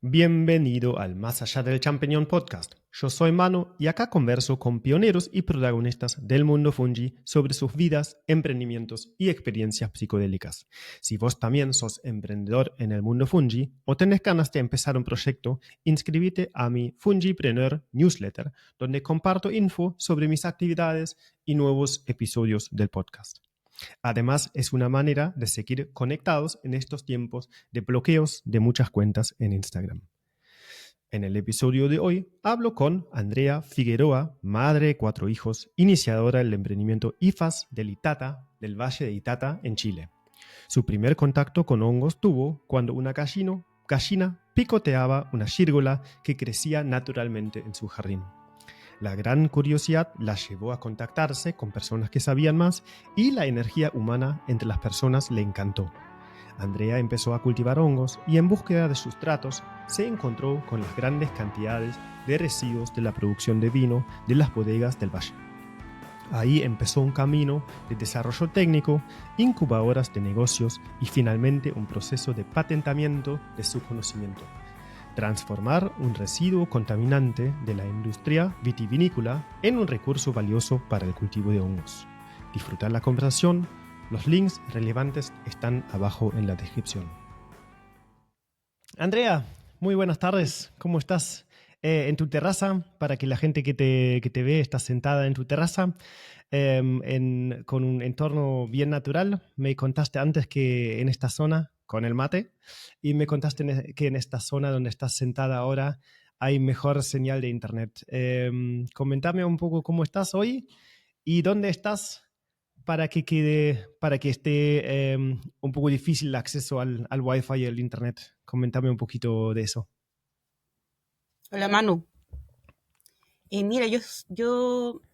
Bienvenido al Más Allá del Champiñón podcast. Yo soy Manu y acá converso con pioneros y protagonistas del mundo fungi sobre sus vidas, emprendimientos y experiencias psicodélicas. Si vos también sos emprendedor en el mundo fungi o tenés ganas de empezar un proyecto, inscríbete a mi Fungipreneur newsletter, donde comparto info sobre mis actividades y nuevos episodios del podcast. Además, es una manera de seguir conectados en estos tiempos de bloqueos de muchas cuentas en Instagram. En el episodio de hoy hablo con Andrea Figueroa, madre de 4 hijos, iniciadora del emprendimiento IFAS del Itata, del Valle de Itata, en Chile. Su primer contacto con hongos tuvo cuando una gallina picoteaba una gírgola que crecía naturalmente en su jardín. La gran curiosidad la llevó a contactarse con personas que sabían más y la energía humana entre las personas le encantó. Andrea empezó a cultivar hongos y en búsqueda de sustratos se encontró con las grandes cantidades de residuos de la producción de vino de las bodegas del valle. Ahí empezó un camino de desarrollo técnico, incubadoras de negocios y finalmente un proceso de patentamiento de su conocimiento. Transformar un residuo contaminante de la industria vitivinícola en un recurso valioso para el cultivo de hongos. Disfrutar la conversación. Los links relevantes están abajo en la descripción. Andrea, muy buenas tardes. ¿Cómo estás? En tu terraza, para que la gente que te ve, estás sentada en tu terraza, con un entorno bien natural. Me contaste antes que en esta zona, con el mate, y me contaste que en esta zona donde estás sentada ahora hay mejor señal de internet. Comentame un poco cómo estás hoy y dónde estás para que esté un poco difícil el acceso al Wi-Fi y al internet. Comentame un poquito de eso. Hola Manu. Mira,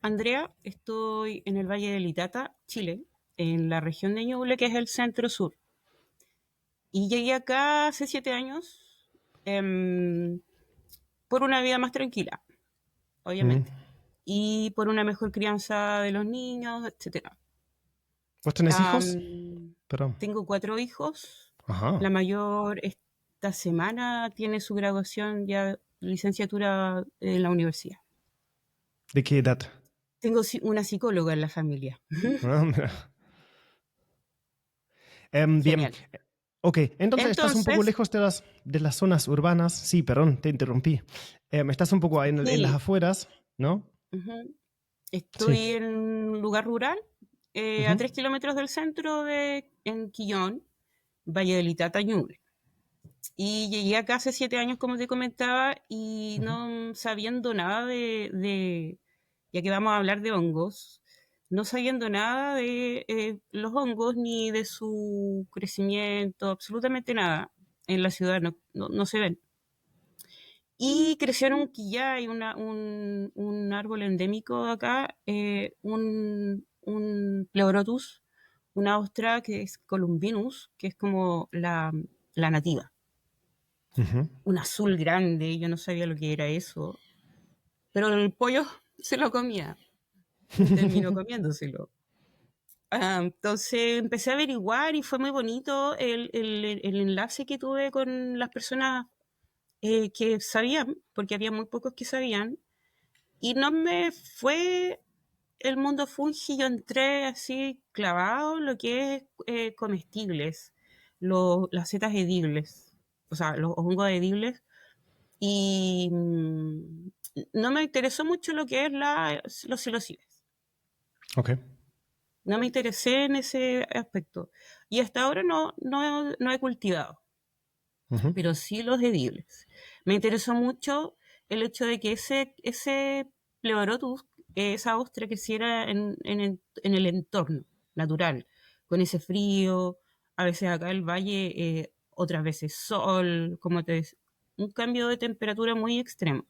Andrea, estoy en el Valle del Itata, Chile, en la región de Ñuble, que es el centro sur. Y llegué acá hace 7 años por una vida más tranquila, obviamente. Y por una mejor crianza de los niños, etc. ¿Vos tenés hijos? Perdón. Tengo 4 hijos. Ajá. La mayor esta semana tiene su graduación ya, licenciatura en la universidad. ¿De qué edad? Tengo una psicóloga en la familia. Bien. Genial. Ok, entonces estás un poco Entonces, lejos de las zonas urbanas. Sí, perdón, te interrumpí. Estás un poco en las sí, afueras, ¿no? estoy Sí. en un lugar rural, a Ujú. 3 kilómetros del centro en Quillón, Valle del Itata, Ñuble. Y llegué acá hace 7 años, como te comentaba, y Ujú. no sabiendo nada ya que vamos a hablar de hongos, no sabiendo nada de los hongos ni de su crecimiento, absolutamente nada. En la ciudad no se ven. Y creció en un quillay, un árbol endémico de acá, un Pleurotus, una ostra que es Columbinus, que es como la nativa. Ujú. Un azul grande, yo no sabía lo que era eso, pero el pollo se lo comía y terminó comiéndoselo. Entonces empecé a averiguar y fue muy bonito el enlace que tuve con las personas que sabían, porque había muy pocos que sabían, y no me fue el mundo fungi, yo entré así clavado en lo que es comestibles, las setas edibles, o sea, los hongos edibles, y no me interesó mucho lo que es los psilocibes. Ok. No me interesé en ese aspecto. Y hasta ahora no he cultivado, Ujú. pero sí los edibles. Me interesó mucho el hecho de que ese Pleurotus, esa ostra creciera en el entorno natural, con ese frío, a veces acá el valle, otras veces sol, un cambio de temperatura muy extremo.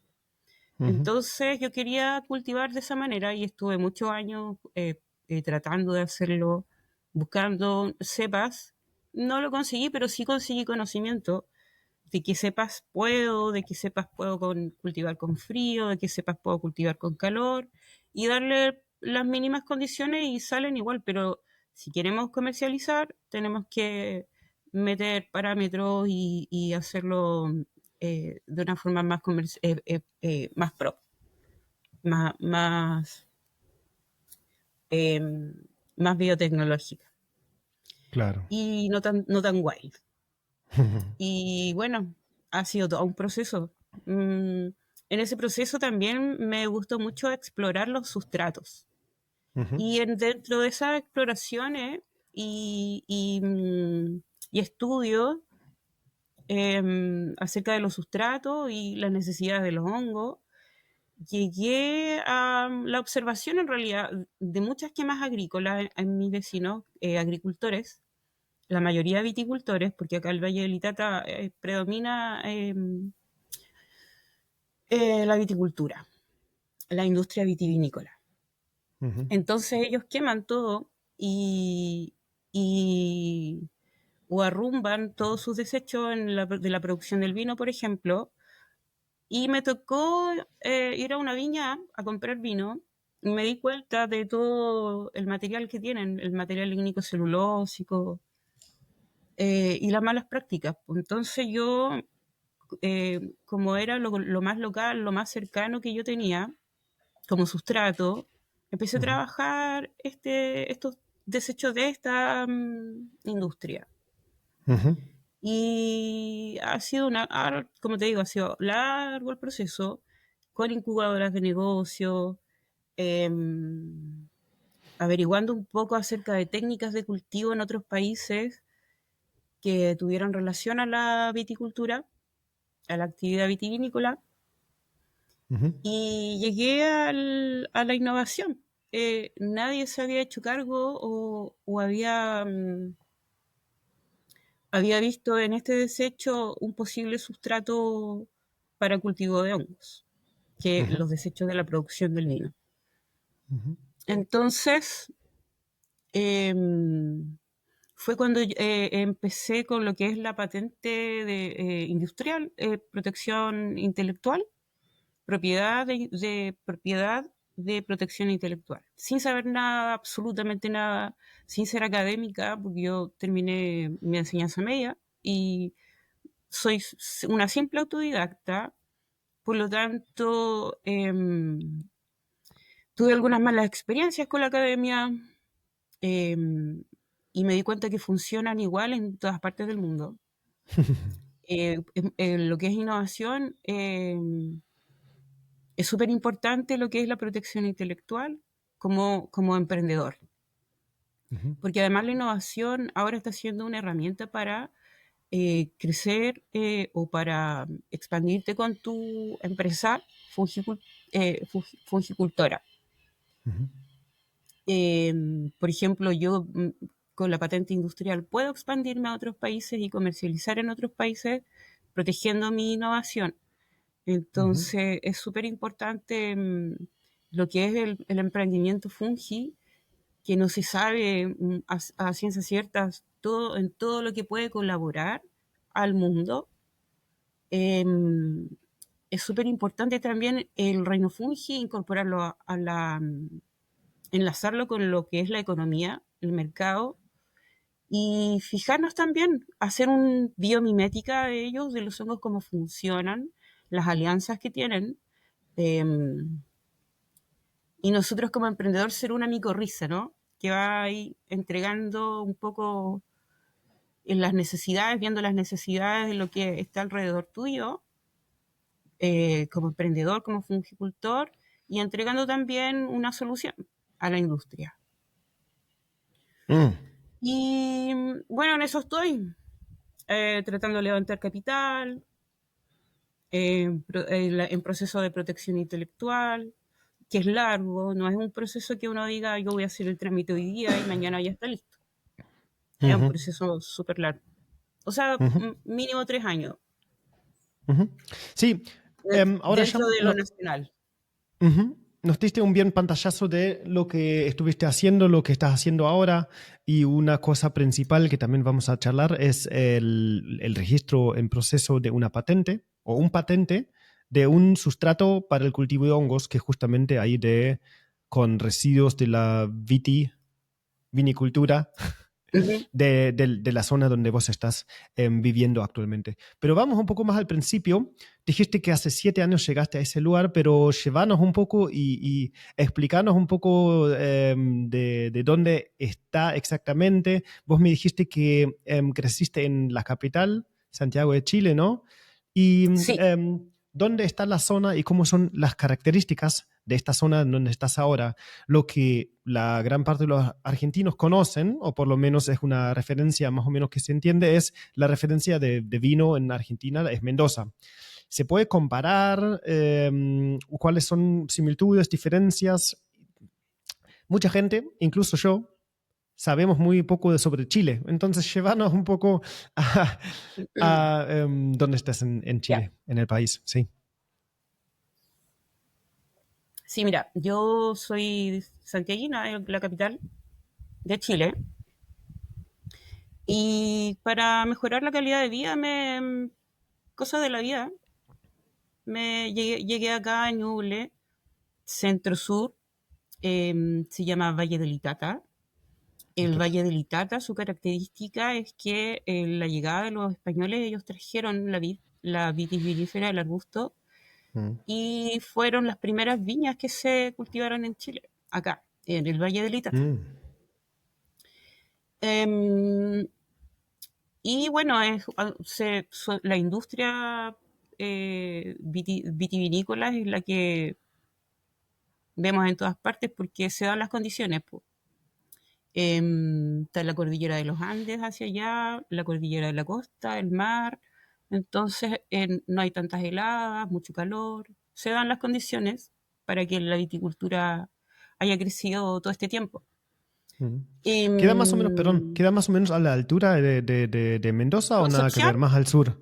Ujú. Entonces yo quería cultivar de esa manera y estuve muchos años tratando de hacerlo, buscando cepas. No lo conseguí, pero sí conseguí conocimiento de qué cepas puedo, de qué cepas puedo cultivar con frío, de qué cepas puedo cultivar con calor y darle las mínimas condiciones y salen igual, pero si queremos comercializar tenemos que meter parámetros y hacerlo de una forma más pro, más, em, más biotecnológica Claro. y no tan wild. Y bueno, ha sido todo un proceso. En ese proceso también me gustó mucho explorar los sustratos. Ujú, Y dentro de esas exploraciones y, y, mm, y estudios acerca de los sustratos y las necesidades de los hongos, llegué a la observación en realidad de muchas quemas agrícolas en mis vecinos agricultores, la mayoría viticultores, porque acá el Valle del Itata predomina la viticultura, la industria vitivinícola. ujú, Entonces ellos queman todo y, y o arrumban todos sus desechos de la producción del vino, por ejemplo. Y me tocó ir a una viña a comprar vino y me di cuenta de todo el material que tienen, el material lignico celulósico y las malas prácticas. Entonces yo, como era lo más local, lo más cercano que yo tenía como sustrato, empecé a ujú, trabajar estos desechos de esta industria. ujú, Y ha sido como te digo, ha sido largo el proceso, con incubadoras de negocio, em, averiguando un poco acerca de técnicas de cultivo en otros países que tuvieron relación a la viticultura, a la actividad vitivinícola, ujú. y llegué a la innovación. Nadie se había hecho cargo o había visto en este desecho un posible sustrato para cultivo de hongos, que Ujú, los desechos de la producción del vino. ujú, Entonces, em, fue cuando empecé con lo que es la patente industrial, protección intelectual, propiedad de protección intelectual, sin saber nada, absolutamente nada, sin ser académica, porque yo terminé mi enseñanza media y soy una simple autodidacta, por lo tanto, tuve algunas malas experiencias con la academia eh, y me di cuenta que funcionan igual en todas partes del mundo. En lo que es innovación, es súper importante lo que es la protección intelectual como emprendedor, ujú, porque además la innovación ahora está siendo una herramienta para crecer o para expandirte con tu empresa fungicultora. ujú, Por ejemplo, yo con la patente industrial puedo expandirme a otros países y comercializar en otros países protegiendo mi innovación. ujú. Entonces, es súper importante lo que es el emprendimiento fungi, que no se sabe a ciencia cierta en todo lo que puede colaborar al mundo. Em, es súper importante también el reino fungi, incorporarlo enlazarlo con lo que es la economía, el mercado, y fijarnos también, hacer un biomimética de ellos, de los hongos, cómo funcionan, las alianzas que tienen, eh, y nosotros como emprendedor ser una micorriza, ¿no? Que va ahí entregando un poco en las necesidades, viendo las necesidades de lo que está alrededor tuyo, como emprendedor, como fungicultor, y entregando también una solución a la industria. Mm, Y bueno, en eso estoy, tratando de levantar capital, en proceso de protección intelectual, que es largo, no es un proceso que uno diga yo voy a hacer el trámite hoy día y mañana ya está listo. Es un ujú, proceso súper largo. O sea, ujú, mínimo 3 años ujú. Sí, ahora ya dentro de lo nacional. ujú, nos diste un bien pantallazo de lo que estuviste haciendo, lo que estás haciendo ahora, y una cosa principal que también vamos a charlar es el registro en proceso de una patente o un patente de un sustrato para el cultivo de hongos que justamente con residuos de la vinicultura Ujú. de la zona donde vos estás viviendo actualmente. Pero vamos un poco más al principio. Dijiste que hace 7 años llegaste a ese lugar, pero llevanos un poco y explicanos un poco de dónde está exactamente. Vos me dijiste que creciste en la capital, Santiago de Chile, ¿no? Y Sí, dónde está la zona y cómo son las características de esta zona en donde estás ahora. Lo que la gran parte de los argentinos conocen, o por lo menos es una referencia más o menos que se entiende, es la referencia de vino en Argentina, es Mendoza. ¿Se puede comparar cuáles son similitudes, diferencias? Mucha gente, incluso yo, sabemos muy poco sobre Chile. Entonces, llévanos un poco a dónde estás en ya. Chile, en el país. Sí. Sí, mira, yo soy santiaguina, la capital de Chile, y para mejorar la calidad de vida, cosas de la vida, llegué acá a Ñuble, centro sur, se llama Valle del Itata. El Entonces, Valle del Itata, su característica es que la llegada de los españoles, ellos trajeron la vitis vinifera, el arbusto, mm, y fueron las primeras viñas que se cultivaron en Chile, acá, en el Valle del Itata. mm, Em, y bueno, la industria vitivinícola es la que vemos en todas partes porque se dan las condiciones, po. Está la cordillera de los Andes hacia allá, la cordillera de la costa, el mar. Entonces no hay tantas heladas, mucho calor. Se dan las condiciones para que la viticultura haya crecido todo este tiempo. mm. Queda más o menos, perdón, Em, queda más o menos a la altura de Mendoza o nada que Concepción, ver, más al sur.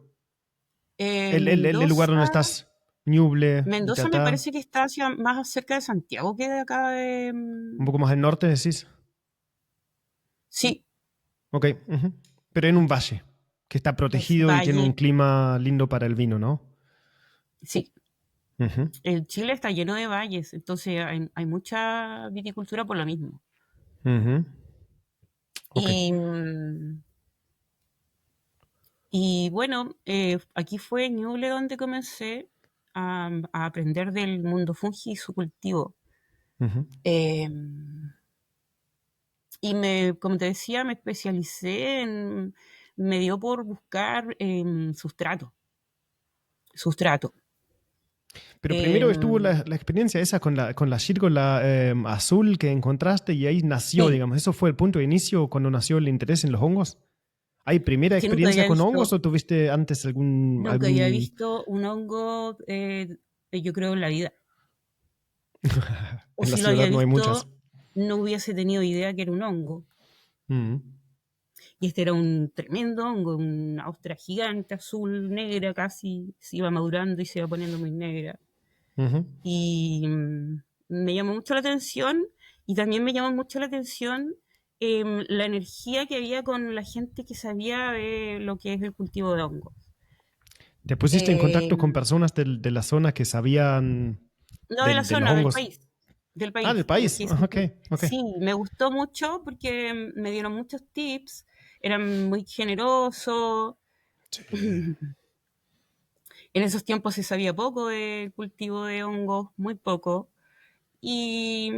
El lugar donde Mendoza, estás, Ñuble, Mendoza me Itatá, parece que está más cerca de Santiago que de acá de... un poco más al norte, decís. Sí, Ok, ujú. Pero en un valle, que está es protegido y tiene un valle, clima lindo para el vino, ¿no? sí. Ujú, El Chile está lleno de valles, entonces hay mucha viticultura por lo mismo. ujú. Ok. Y, y bueno, aquí fue en Ñuble donde comencé a aprender del mundo fungi y su cultivo. Ujú. Eh, como te decía, me especialicé me dio por buscar sustrato. Pero primero estuvo Em, la experiencia esa con la gírgola azul que encontraste y ahí nació, sí, digamos. ¿Eso fue el punto de inicio cuando nació el interés en los hongos? ¿Hay primera es que experiencia con hongos o tuviste antes algún, nunca había algún... visto un hongo, yo creo, en la vida. O En la si lo ciudad había no hay muchas. visto, no hubiese tenido idea que era un hongo. Mm, Y este era un tremendo hongo, una ostra gigante, azul, negra, casi se iba madurando y se iba poniendo muy negra. ujú. Y me llamó mucho la atención y también me llamó mucho la atención la energía que había con la gente que sabía de lo que es el cultivo de hongos. ¿Te pusiste en contacto con Em, personas de la zona que sabían no de la de los zona, del hongos? país. Del Ah, del país. país. Ah, ok, ok. Sí, me gustó mucho porque me dieron muchos tips, eran muy generosos. Sí. En esos tiempos se sabía poco del cultivo de hongos, muy poco. Y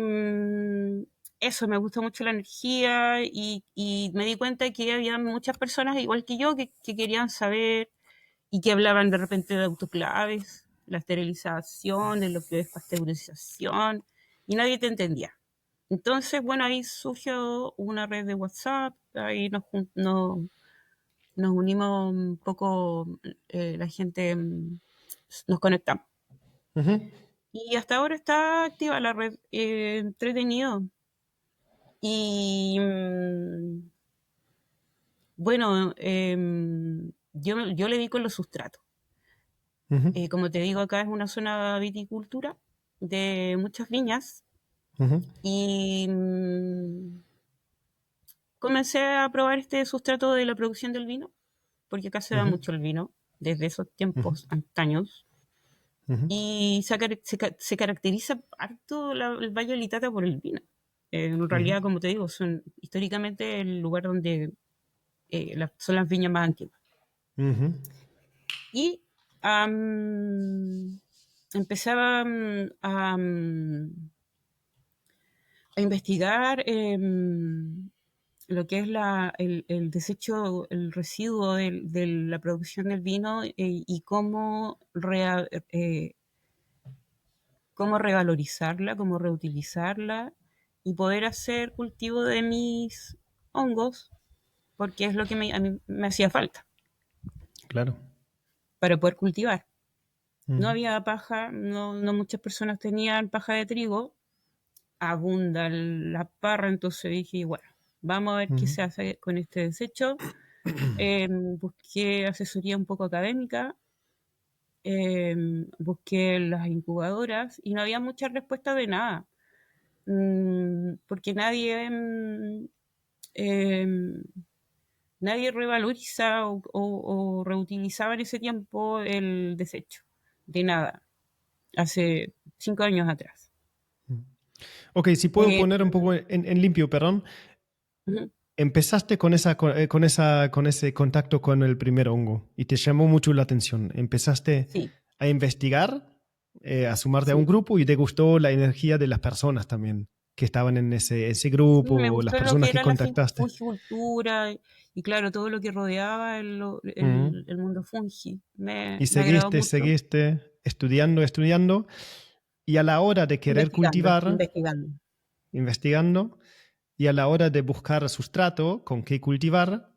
eso, me gustó mucho la energía y me di cuenta que había muchas personas igual que yo que querían saber y que hablaban de repente de autoclaves, la esterilización, de lo que es pasteurización, y nadie te entendía. Entonces, bueno, ahí surgió una red de WhatsApp, ahí nos unimos un poco, la gente, nos conectamos. Ujú, Y hasta ahora está activa la red, entretenido. Y bueno, yo le di con los sustratos. ujú, Como te digo, acá es una zona viticultura de muchas viñas ujú, y comencé a probar este sustrato de la producción del vino, porque acá se da ujú, mucho el vino desde esos ujú, tiempos antaños. ujú. Y se caracteriza harto el Valle del Itata por el vino. En Ujú, realidad, como te digo, son históricamente el lugar donde son las viñas más antiguas. ujú, Y empezaba a investigar lo que es el desecho, el residuo de la producción del vino, y cómo revalorizarla, cómo reutilizarla y poder hacer cultivo de mis hongos, porque es lo que a mí me hacía falta claro. para poder cultivar. No Ujú, había paja, no muchas personas tenían paja de trigo, abunda la parra, entonces dije, bueno, vamos a ver qué ujú, se hace con este desecho. Busqué asesoría un poco académica, busqué las incubadoras y no había mucha respuesta de nada, porque em, nadie revaloriza o reutilizaba en ese tiempo el desecho, de nada, hace 5 años atrás. ujú. Ok, si puedo Eh, poner un poco en limpio, perdón. Ujú. Empezaste con ese contacto con el primer hongo y te llamó mucho la atención. Empezaste Sí, a investigar, a sumarte a un sí. grupo y te gustó la energía de las personas también que estaban en ese Sí, me grupo, las gustó lo que personas que era la contactaste. fungicultura y claro, todo lo que rodeaba Ujú. el mundo fungi. Y Me agradó mucho. seguiste estudiando y a la hora de querer Investigando, cultivar, investigando. investigando, y a la hora de buscar sustrato con qué cultivar,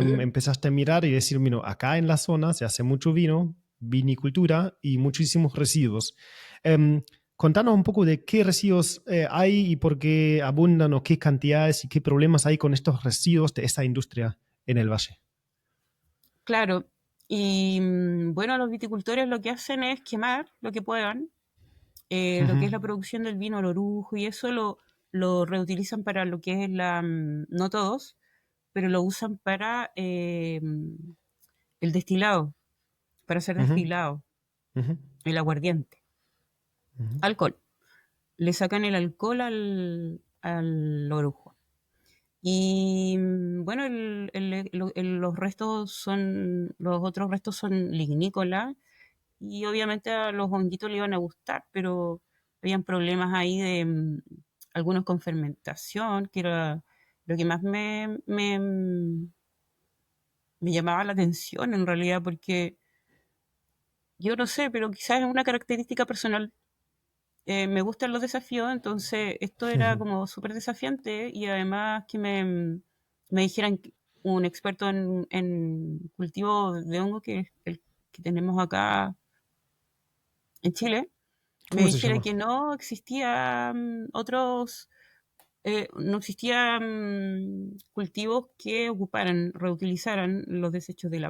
Ujú. empezaste a mirar y decir, mira, acá en la zona se hace mucho vino, vinicultura y muchísimos residuos. Contanos un poco de qué residuos hay y por qué abundan o qué cantidades y qué problemas hay con estos residuos de esa industria en el valle. Claro. Y bueno, los viticultores lo que hacen es quemar lo que puedan, lo Ujú, que es la producción del vino, el orujo, y eso lo reutilizan para lo que es no todos, pero lo usan para el destilado, para hacer ujú, destilado, ujú, el aguardiente, ujú, alcohol. Le sacan el alcohol al orujo. Y bueno, los otros restos son lignícolas y obviamente a los honguitos le iban a gustar, pero habían problemas ahí de algunos con fermentación, que era lo que más me llamaba la atención en realidad, porque yo no sé, pero quizás es una característica personal. Me gustan los desafíos, entonces esto era ujú, como súper desafiante y además que me dijeran un experto en cultivo de hongo, que es el que tenemos acá en Chile, me ¿Cómo se dijera llama? que no existía no existían cultivos que ocuparan, reutilizaran los desechos de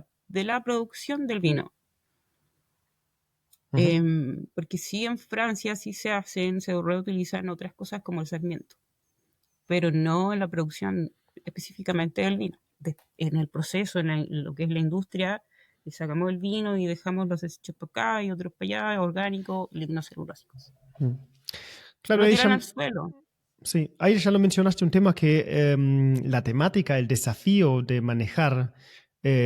la producción del vino. Ujú, Porque sí, en Francia sí se reutilizan otras cosas como el sarmiento, pero no en la producción específicamente del vino. En el proceso, lo que es la industria, y sacamos el vino y dejamos los desechos por acá y otros para allá, orgánicos, lignocelulósicos. ujú. Claro, Lo tiran al suelo. sí, ahí ya lo mencionaste, un tema que la temática, el desafío de manejar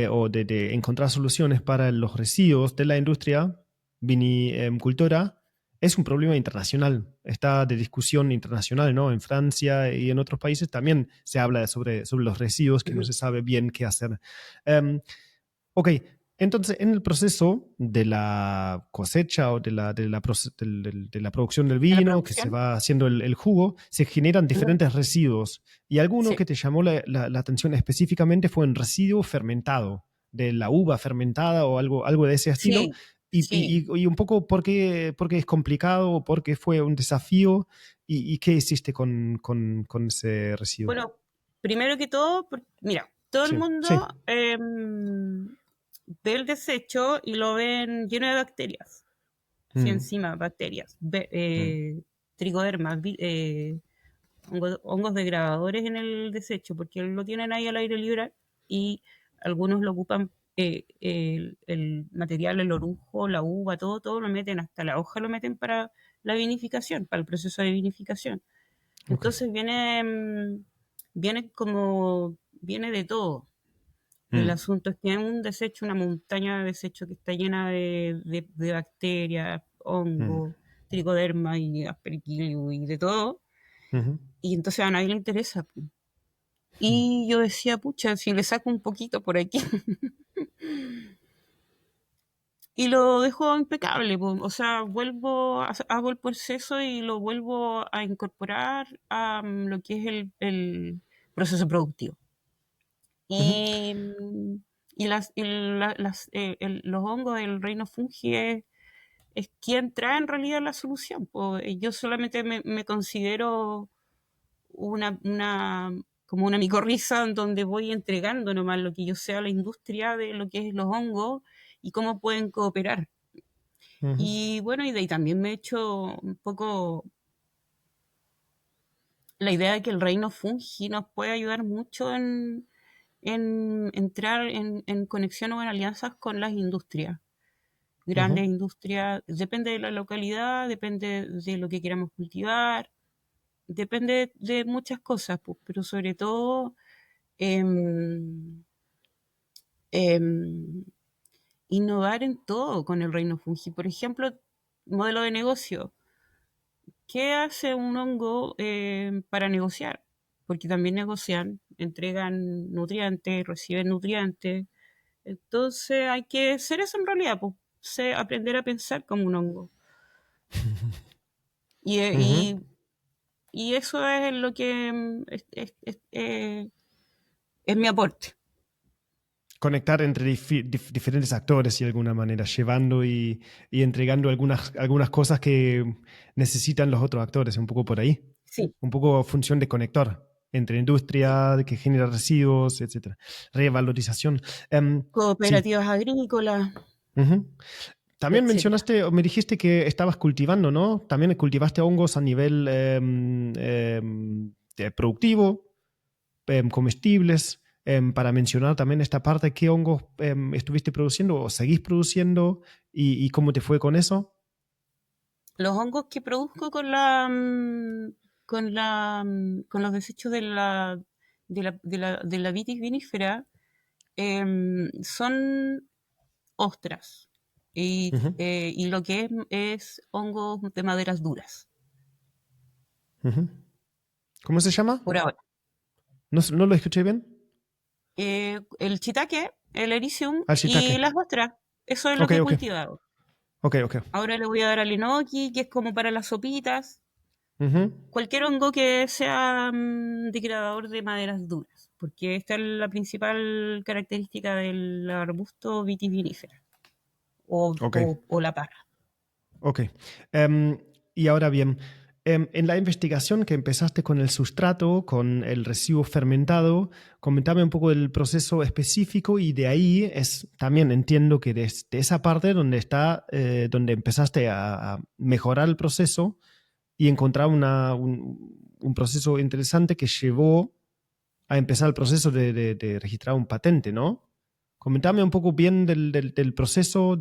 o de encontrar soluciones para los residuos de la industria vinicultora es un problema internacional. Está de discusión internacional, ¿no? En Francia y en otros países también se habla sobre los residuos que no Ujú. se sabe bien qué hacer. Em, Ok, entonces en el proceso de la cosecha o de la producción del En la vino, que se producción. va haciendo el jugo, se generan Ujú. diferentes residuos. Y alguno Sí, que te llamó la atención específicamente fue un residuo fermentado, de la uva fermentada o algo de ese estilo. sí, sí. Y un poco por qué es complicado, por qué fue un desafío y qué hiciste con ese residuo. Bueno, primero que todo, mira, todo el Sí, sí. mundo ve el desecho y lo ven lleno de bacterias. Así Mm, encima, bacterias, mm, trigodermas, hongos degradadores en el desecho, porque lo tienen ahí al aire libre y algunos lo ocupan, el material, el orujo, la uva, todo lo meten, hasta la hoja lo meten para la vinificación, para el proceso de vinificación. Ok. Entonces viene de todo. El Mm, asunto es que es un desecho, una montaña de desecho que está llena de bacterias, mm, hongos, tricoderma y aspergillus y de todo. ujú, Y entonces a nadie le interesa. mm, Y yo decía, pucha, si le saco un poquito por aquí y lo dejo impecable, po. O sea, hago el proceso y lo vuelvo a incorporar a lo que es el proceso productivo. ujú, Y, los hongos del reino fungi es quien trae en realidad la solución, po. Yo solamente me considero como una micorriza en donde voy entregando nomás lo que yo sé a la industria de lo que es los hongos y cómo pueden cooperar. ujú, Y bueno, y de ahí también me he hecho un poco la idea de que el reino fungi nos puede ayudar mucho en entrar en conexión o en alianzas con las industrias. ujú, Grandes industrias, depende de la localidad, depende de lo que queramos cultivar, depende de muchas cosas, pues, pero sobre todo em, em, innovar en todo con el reino fungi. Por ejemplo, modelo de negocio. ¿Qué hace un hongo para negociar? Porque también negocian, entregan nutrientes, reciben nutrientes. Entonces hay que ser eso en realidad, pues, aprender a pensar como un hongo. Y, eh, ujú. y, y eso es lo que es mi aporte. Conectar entre diferentes actores y de alguna manera, llevando y entregando algunas cosas que necesitan los otros actores, un poco por ahí. Sí, Un poco función de conector entre sí. industria, que genera residuos, etcétera. Revalorización. Sí. Cooperativas agrícolas, Ujú. También etcétera. mencionaste o me dijiste que estabas cultivando, ¿no? También cultivaste hongos a nivel productivo, comestibles. Para mencionar también esta parte, ¿qué hongos estuviste produciendo o seguís produciendo y cómo te fue con eso? Los hongos que produzco con los desechos de la vitis vinífera son ostras Ujú, y lo que es hongos de maderas duras, ujú. ¿Cómo se llama? por ahora. ¿No, no lo escuché bien? El shiitake, el ericium Al y shiitake. las ostras, eso es lo Ok, que he ok. cultivado. Ok, ok. Ahora le voy a dar al enoki, que es como para las sopitas. Ujú. Cualquier hongo que sea degradador de maderas duras, porque esta es la principal característica del arbusto vitis vinifera Ok, o la parra. ok. Em, y ahora bien, en la investigación que empezaste con el sustrato, con el residuo fermentado, comentame un poco del proceso específico y de ahí es también entiendo que desde esa parte donde está, donde empezaste a mejorar el proceso y encontrar un proceso interesante que llevó a empezar el proceso de registrar un patente, ¿no? Comentame un poco bien del proceso,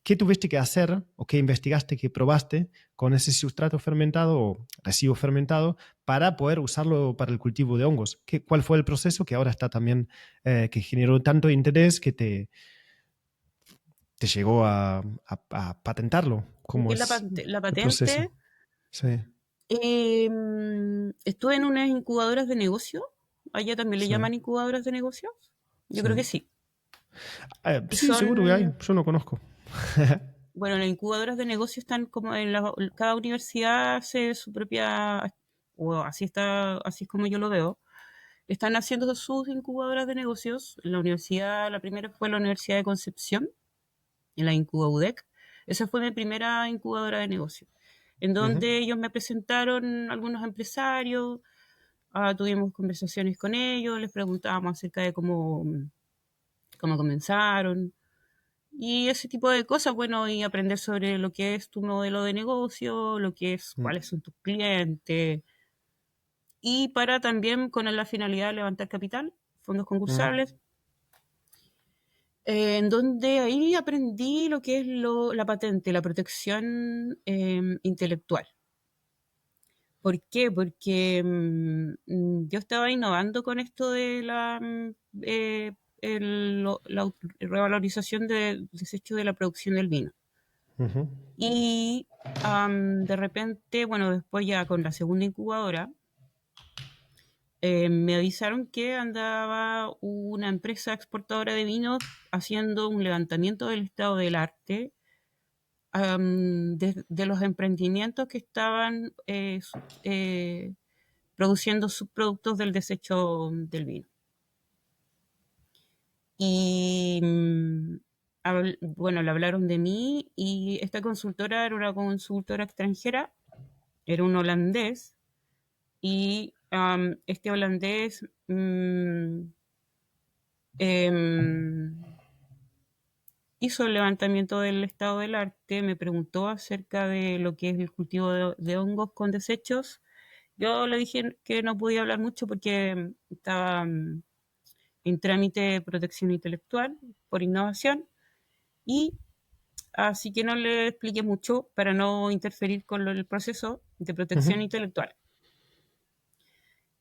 qué tuviste que hacer o qué investigaste, qué probaste con ese sustrato fermentado o residuo fermentado para poder usarlo para el cultivo de hongos. ¿Cuál fue el proceso que ahora está también, que generó tanto interés que te llegó a patentarlo? ¿Cómo Que la, es la el proceso? patente, Sí, estuve en unas incubadoras de negocio, allá también le sí, llaman incubadoras de negocios, yo sí. creo que sí. Y Sí, seguro que hay, son, yo no conozco. bueno, las incubadoras de negocio están como cada universidad hace su propia, o así está, así es como yo lo veo. Están haciendo sus incubadoras de negocios. La universidad, la primera fue la Universidad de Concepción, en la IncubaUDEC. Esa fue mi primera incubadora de negocios, en Ujú, donde ellos me presentaron algunos empresarios, tuvimos conversaciones con ellos, les preguntábamos acerca de cómo comenzaron y ese tipo de cosas, bueno, y aprender sobre lo que es tu modelo de negocio, lo que es, mm, cuáles son tus clientes, y para también con la finalidad de levantar capital, fondos mm, concursables, en donde ahí aprendí lo que es la patente, la protección intelectual. ¿Por qué? Porque yo estaba innovando con esto de la revalorización del desecho de la producción del vino. Ujú, Y de repente, bueno, después ya con la segunda incubadora, me avisaron que andaba una empresa exportadora de vinos haciendo un levantamiento del estado del arte, de los emprendimientos que estaban produciendo subproductos del desecho del vino. Y bueno, le hablaron de mí y esta consultora era una consultora extranjera, era un holandés y este holandés em, hizo el levantamiento del estado del arte, me preguntó acerca de lo que es el cultivo de hongos con desechos. Yo le dije que no podía hablar mucho porque estaba en trámite de protección intelectual por innovación y así que no le expliqué mucho para no interferir con el proceso de ujú. protección intelectual.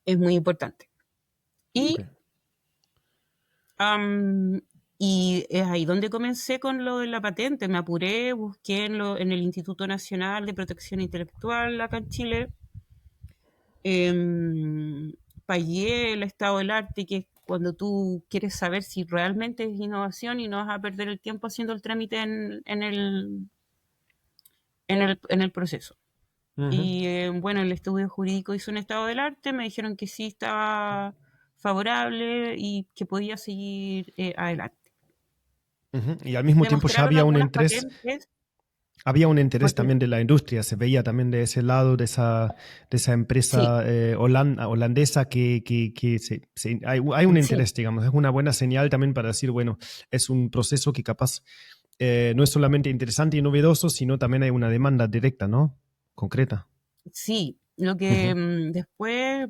Es muy importante. Ok. Y, am, y es ahí donde comencé con lo de la patente. Me apuré, busqué en el Instituto Nacional de Protección Intelectual acá en Chile. em, Pagué el estado del arte, que es cuando tú quieres saber si realmente es innovación y no vas a perder el tiempo haciendo el trámite en el proceso. Ujú, Y bueno, el estudio jurídico hizo un estado del arte, me dijeron que sí estaba favorable y que podía seguir adelante. ujú. Y al mismo tiempo ya Demostraron algunas patentes. había un interés Porque también de la industria, se veía también de ese lado, de esa sí, empresa holandesa hay un sí, interés, digamos, es una buena señal también para decir, bueno, es un proceso que capaz no es solamente interesante y novedoso, sino también hay una demanda directa, ¿no? Concreta. sí. Lo que Ujú, después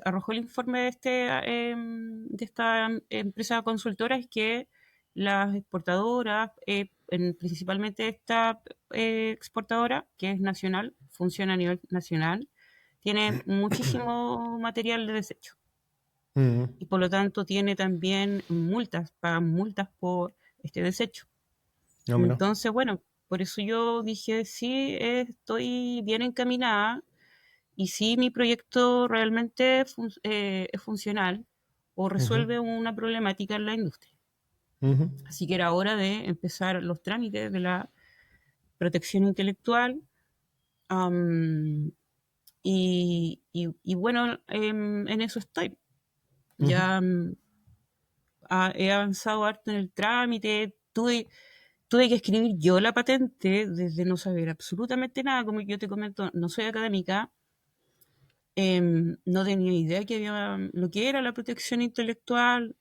arrojó el informe de esta empresa consultora es que las exportadoras, principalmente esta exportadora, que es nacional, funciona a nivel nacional, tiene muchísimo material de desecho ujú. y por lo tanto tiene también multas, pagan multas por este desecho. No, mira. Entonces, bueno, por eso yo dije, sí, estoy bien encaminada y si mi proyecto realmente es funcional o Ujú, resuelve una problemática en la industria. ujú, Así que era hora de empezar los trámites de la protección intelectual. am, y bueno, en eso estoy. ujú, Ya he avanzado harto en el trámite. Tuve que escribir yo la patente desde no saber absolutamente nada. Como yo te comento, no soy académica. No tenía idea que había lo que era la protección intelectual,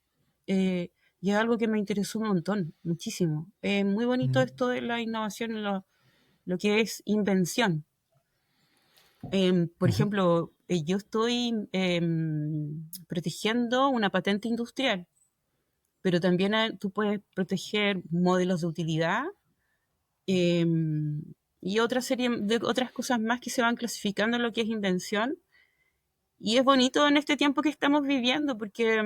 eh, y es algo que me interesó un montón, muchísimo. Es muy bonito ujú, esto de la innovación, lo que es invención. Por ujú, ejemplo, yo estoy protegiendo una patente industrial, pero también tú puedes proteger modelos de utilidad, em, y otra serie de otras cosas más que se van clasificando en lo que es invención. Y es bonito en este tiempo que estamos viviendo porque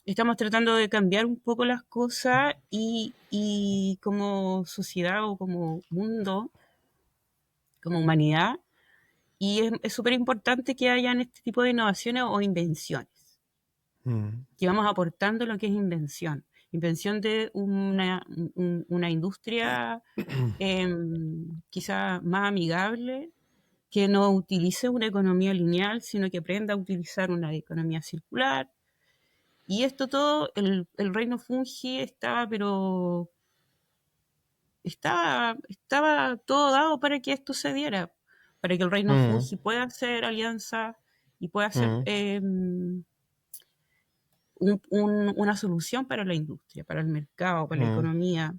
estamos tratando de cambiar un poco las cosas y como sociedad o como mundo, como humanidad, y es súper importante que hayan este tipo de innovaciones o invenciones, ujú. que vamos aportando lo que es invención. Invención de una industria quizá más amigable, que no utilice una economía lineal, sino que aprenda a utilizar una economía circular. Y esto todo, el reino fungi estaba, pero estaba todo dado para que esto se diera, para que el reino Mm, fungi pueda hacer alianza y pueda hacer mm, una solución para la industria, para el mercado, para la mm, economía,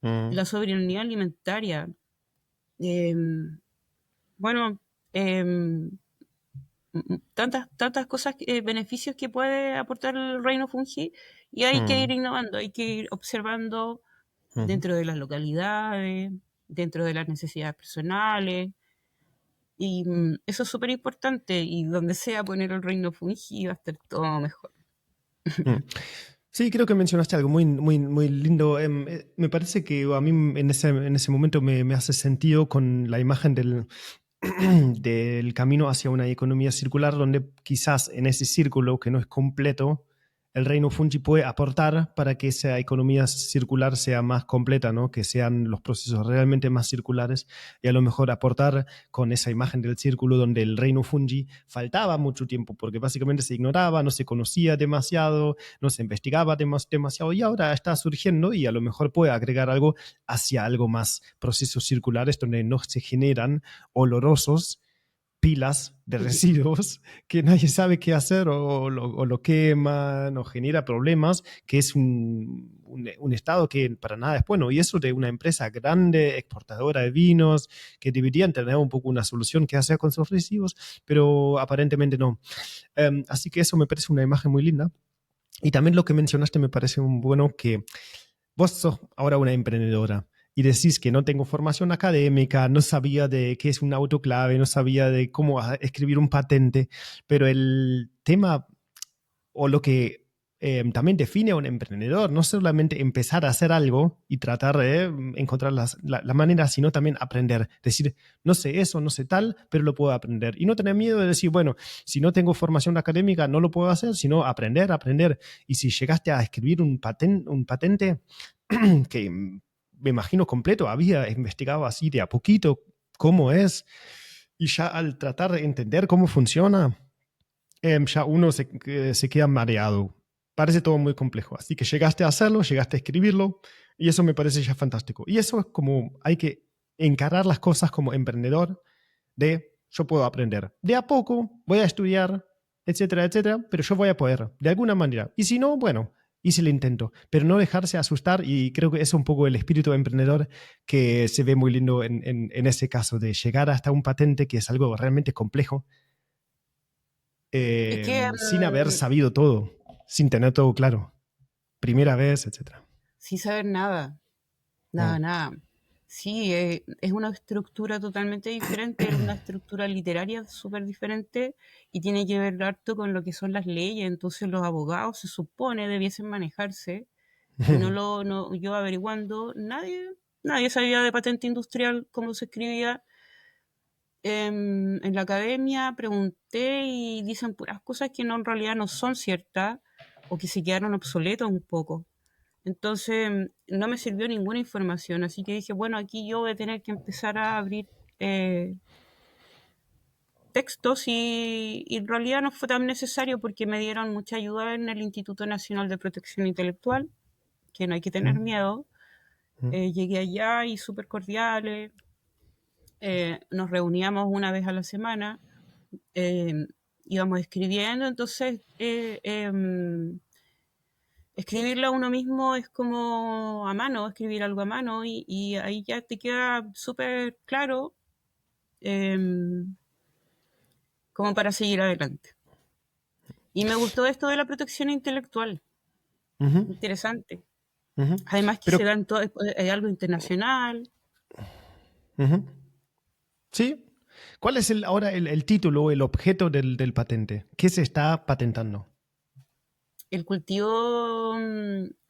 mm, la soberanía alimentaria. Eh, bueno, eh, tantas cosas, beneficios que puede aportar el reino fungi y hay que ir mm, innovando, hay que ir observando ujú, dentro de las localidades, dentro de las necesidades personales. Y eso es súper importante. Y donde sea poner el reino fungi va a estar todo mejor. Mm. Sí, creo que mencionaste algo muy, muy, muy lindo. Me parece que a mí en ese momento me hace sentido con la imagen del camino hacia una economía circular, donde quizás en ese círculo que no es completo, el reino fungi puede aportar para que esa economía circular sea más completa, ¿no? Que sean los procesos realmente más circulares y a lo mejor aportar con esa imagen del círculo donde el reino fungi faltaba mucho tiempo porque básicamente se ignoraba, no se conocía demasiado, no se investigaba demasiado y ahora está surgiendo y a lo mejor puede agregar algo hacia algo más procesos circulares donde no se generan olorosos pilas de residuos que nadie sabe qué hacer o lo queman o genera problemas, que es un estado que para nada es bueno. Y eso de una empresa grande, exportadora de vinos, que deberían tener un poco una solución que hacer con sus residuos, pero aparentemente no. Así que eso me parece una imagen muy linda. Y también lo que mencionaste me parece un bueno que vos sos ahora una emprendedora y decís que no tengo formación académica, no sabía de qué es un autoclave, no sabía de cómo escribir un patente, pero el tema o lo que también define a un emprendedor, no solamente empezar a hacer algo y tratar de encontrar la manera, sino también aprender. Decir, no sé eso, no sé tal, pero lo puedo aprender. Y no tener miedo de decir, bueno, si no tengo formación académica, no lo puedo hacer, sino aprender, aprender. Y si llegaste a escribir un patente que me imagino completo, había investigado así de a poquito cómo es, y ya al tratar de entender cómo funciona, ya uno se queda mareado. Parece todo muy complejo. Así que llegaste a hacerlo, llegaste a escribirlo, y eso me parece ya fantástico. Y eso es como hay que encarar las cosas como emprendedor de yo puedo aprender. De a poco voy a estudiar, etcétera, etcétera, pero yo voy a poder, de alguna manera. Y si no, bueno, hice el intento, pero no dejarse asustar y creo que es un poco el espíritu emprendedor que se ve muy lindo en ese caso de llegar hasta un patente que es algo realmente complejo Es que sin haber sabido todo, sin tener todo claro. Primera vez, etcétera. sin saber nada, Mm. nada, nada. Sí, es una estructura totalmente diferente, es una estructura literaria súper diferente y tiene que ver harto con lo que son las leyes. Entonces los abogados se supone debiesen manejarse y yo averiguando, nadie sabía de patente industrial, cómo se escribía. En la academia pregunté y dicen puras cosas que no, en realidad no son ciertas o que se quedaron obsoletos un poco. Entonces no me sirvió ninguna información, así que dije, bueno, aquí yo voy a tener que empezar a abrir eh, textos y en realidad no fue tan necesario porque me dieron mucha ayuda en el Instituto Nacional de Protección Intelectual, que no hay que tener Mm. miedo. Mm. Llegué allá y súper cordiales, nos reuníamos una vez a la semana, eh, íbamos escribiendo, entonces escribirlo a uno mismo es como a mano, escribir algo a mano y ahí ya te queda súper claro eh, como para seguir adelante. Y me gustó esto de la protección intelectual, Ujú, interesante. ujú. Además que Pero, se dan todo, es algo internacional. ujú, sí. ¿Cuál es ahora el título, el objeto del patente? ¿Qué se está patentando? El cultivo,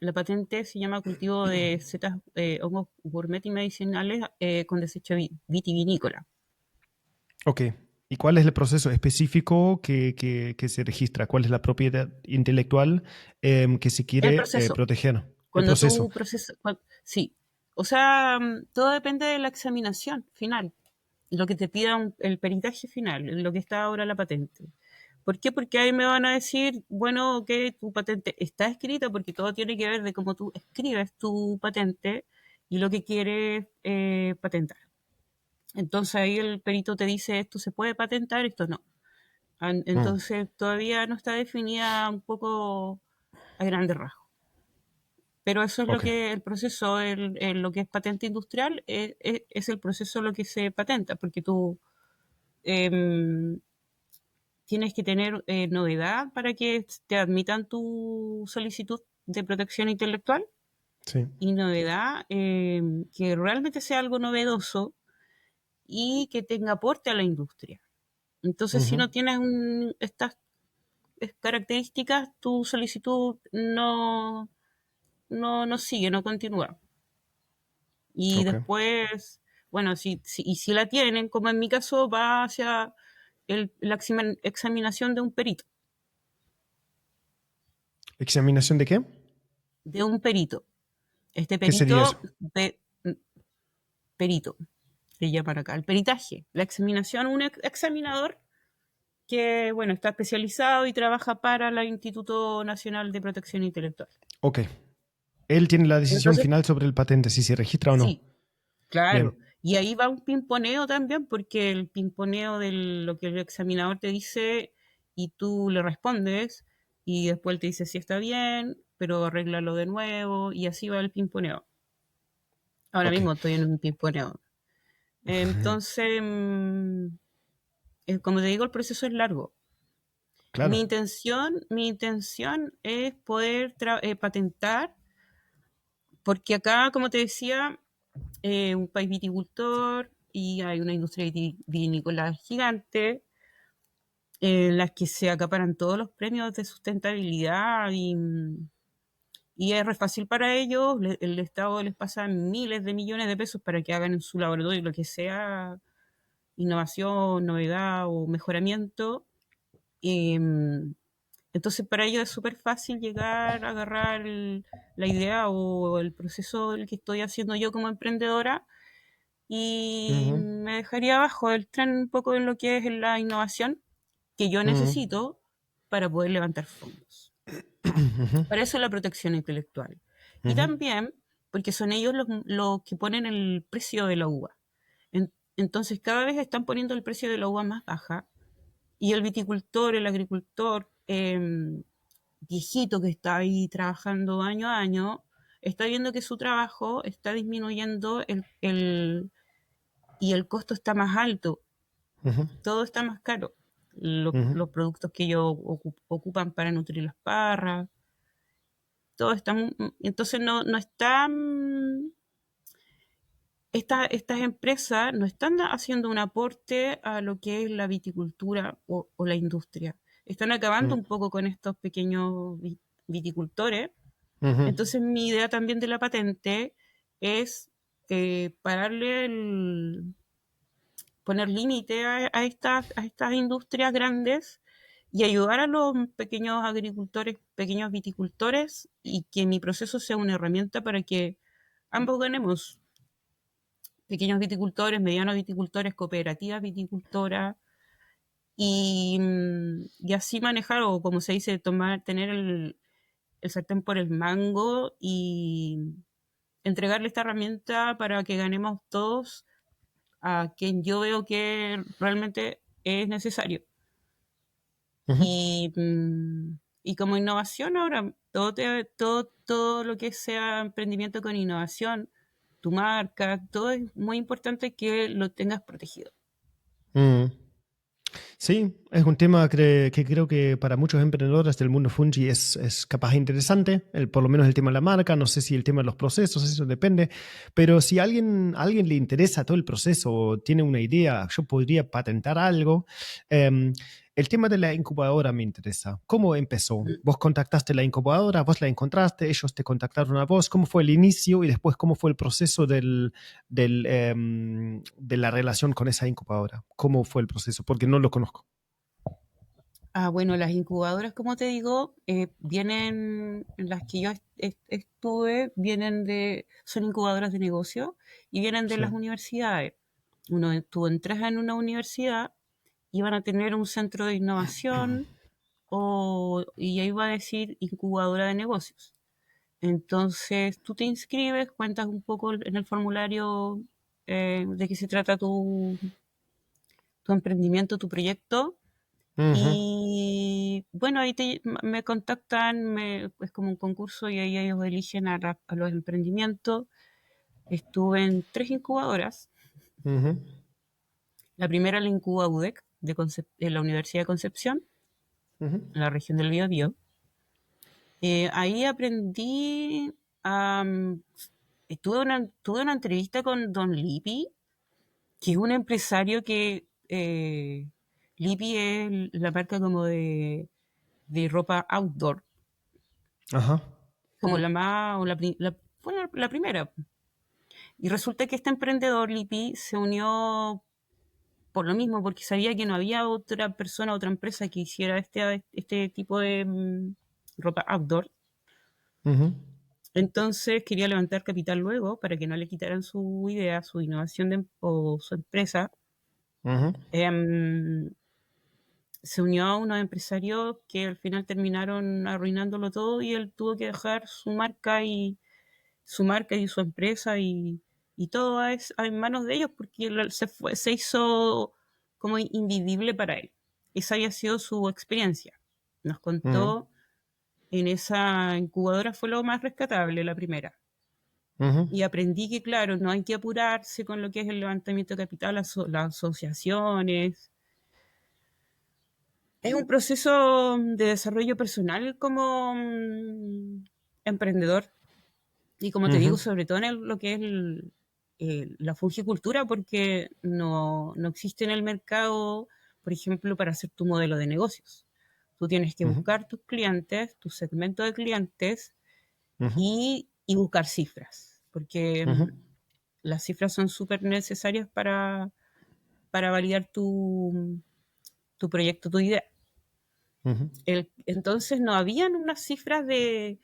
la patente se llama cultivo de setas, hongos gourmet y medicinales con desecho vitivinícola. Ok. ¿Y cuál es el proceso específico que se registra? ¿Cuál es la propiedad intelectual que se El quiere proceso, proteger? El cuando proceso. tú procesas, sí, o sea, todo depende de la examinación final, lo que te pida el peritaje final, lo que está ahora la patente. ¿Por qué? Porque ahí me van a decir, bueno, que tu patente está escrita, porque todo tiene que ver de cómo tú escribes tu patente y lo que quieres patentar. Entonces ahí el perito te dice, esto se puede patentar, esto no. Mm. Entonces todavía no está definida un poco a grandes rasgos. Pero eso es lo Ok. que el proceso, lo que es patente industrial, es el proceso lo que se patenta, porque tú em, tienes que tener novedad para que te admitan tu solicitud de protección intelectual Sí. y novedad que realmente sea algo novedoso y que tenga aporte a la industria. Entonces, si Ujú. no tienes estas características, tu solicitud no sigue, no continúa. Y Ok. después, bueno, y si la tienen, como en mi caso, va hacia la examinación de un perito. ¿Examinación de qué? De un perito. Este ¿Qué sería eso? perito, perito, le llaman acá, el peritaje. La examinación, un examinador que, bueno, está especializado y trabaja para el Instituto Nacional de Protección Intelectual. Ok. Él tiene la decisión Entonces, final sobre el patente, si se registra o no. sí, claro. Bien. Y ahí va un pimponeo también, porque el pimponeo de lo que el examinador te dice y tú le respondes, y después él te dice si está bien, pero arréglalo de nuevo, y así va el pimponeo. Ahora Ok. mismo estoy en un pimponeo. Entonces, como te digo, el proceso es largo. Claro. Mi intención es poder patentar, porque acá, como te decía, un país viticultor y hay una industria vinícola gigante en las que se acaparan todos los premios de sustentabilidad y es re fácil para ellos. El Estado les pasa miles de millones de pesos para que hagan en su laboratorio lo que sea innovación, novedad o mejoramiento. Em, entonces para ellos es súper fácil llegar a agarrar la idea o el proceso del que estoy haciendo yo como emprendedora y Ujú, me dejaría abajo del tren un poco en lo que es la innovación que yo ujú, necesito para poder levantar fondos. ujú, Para eso la protección intelectual. Y ujú, también porque son ellos los que ponen el precio de la uva. Entonces cada vez están poniendo el precio de la uva más baja y el viticultor, el agricultor viejito que está ahí trabajando año a año, está viendo que su trabajo está disminuyendo y el costo está más alto, ujú, todo está más caro. ujú, Los productos que ellos ocupan para nutrir las parras, todo está... Entonces no están... Estas empresas no están haciendo un aporte a lo que es la viticultura o la industria. Están acabando ujú, un poco con estos pequeños viticultores. ujú, Entonces mi idea también de la patente es pararle poner límite a estas industrias grandes y ayudar a los pequeños agricultores, pequeños viticultores y que mi proceso sea una herramienta para que ambos ganemos. Pequeños viticultores, medianos viticultores, cooperativas viticultoras y así manejar o como se dice, tener el sartén por el mango y entregarle esta herramienta para que ganemos todos a quien yo veo que realmente es necesario. ujú. Y como innovación ahora, todo lo que sea emprendimiento con innovación, tu marca, todo es muy importante que lo tengas protegido. Mm. Sí, es un tema que creo que para muchos emprendedores del mundo fungi es capaz interesante, por lo menos el tema de la marca, no sé si el tema de los procesos, eso depende, pero si a alguien le interesa todo el proceso o tiene una idea, yo podría patentar algo. em, el tema de la incubadora me interesa. ¿Cómo empezó? ¿Vos contactaste la incubadora? ¿Vos la encontraste? ¿Ellos te contactaron a vos? ¿Cómo fue el inicio y después cómo fue el proceso de la relación con esa incubadora? ¿Cómo fue el proceso? Porque no lo conozco. Bueno, las incubadoras, como te digo, vienen, en las que yo estuve, son incubadoras de negocio y vienen de Sí. las universidades. Tú entras en una universidad y van a tener un centro de innovación y ahí va a decir incubadora de negocios. Entonces tú te inscribes, cuentas un poco en el formulario de qué se trata tu emprendimiento, tu proyecto. Ujú, Y bueno, ahí me contactan, es como un concurso y ahí ellos eligen a los emprendimientos. Estuve en 3 incubadoras. ujú, La primera la incuba UDEC en la Universidad de Concepción, ujú, en la región del Biobío. Ahí aprendí, tuve una entrevista con Don Lippi, que es un empresario que Lipi es la marca como de ropa outdoor, Ajá. como la más, o bueno, la primera. Y resulta que este emprendedor, Lipi, se unió por lo mismo, porque sabía que no había otra persona, otra empresa que hiciera este tipo de ropa outdoor. Ujú, Entonces quería levantar capital luego para que no le quitaran su idea, su innovación o su empresa. ujú, Em, Se unió a unos empresarios que al final terminaron arruinándolo todo y él tuvo que dejar su marca y su empresa y todo en manos de ellos porque se hizo como invivible para él. Esa había sido su experiencia. Nos ujú, contó en esa incubadora fue lo más rescatable, la primera. ujú, Y aprendí que, claro, no hay que apurarse con lo que es el levantamiento de capital, las asociaciones. Es un proceso de desarrollo personal como emprendedor. Y como te digo, ujú, sobre todo en lo que es la fungicultura, porque no existe en el mercado, por ejemplo, para hacer tu modelo de negocios. Tú tienes que ujú, buscar tus clientes, tu segmento de clientes ujú, y buscar cifras, porque ujú, las cifras son súper necesarias para validar tu proyecto, tu idea. ujú. Entonces no habían unas cifras de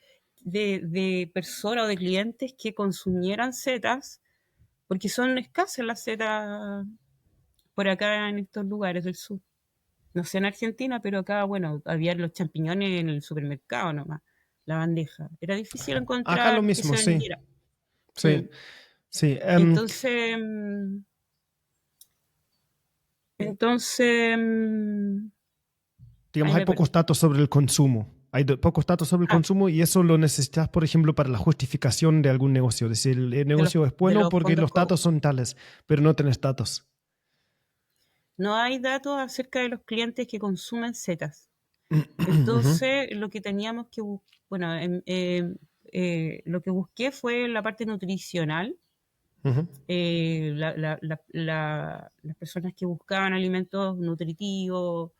personas o de clientes que consumieran setas, porque son escasas las setas por acá en estos lugares del sur. No sé en Argentina, pero acá, bueno, había los champiñones en el supermercado nomás, la bandeja. Era difícil Acá lo encontrar que mismo, se sí. vendiera. Mm. Sí, sí. Entonces, entonces, Digamos, ahí hay me pocos perdí. datos sobre el consumo. Hay pocos datos sobre el Ah, consumo y eso lo necesitas, por ejemplo, para la justificación de algún negocio. Es decir, el de los, negocio es de bueno los porque fondos los COU. datos son tales, pero no tenés datos. No hay datos acerca de los clientes que consumen setas. Ujú, Entonces, lo que teníamos que bueno, lo que busqué fue la parte nutricional. ujú, Las personas que buscaban alimentos nutritivos,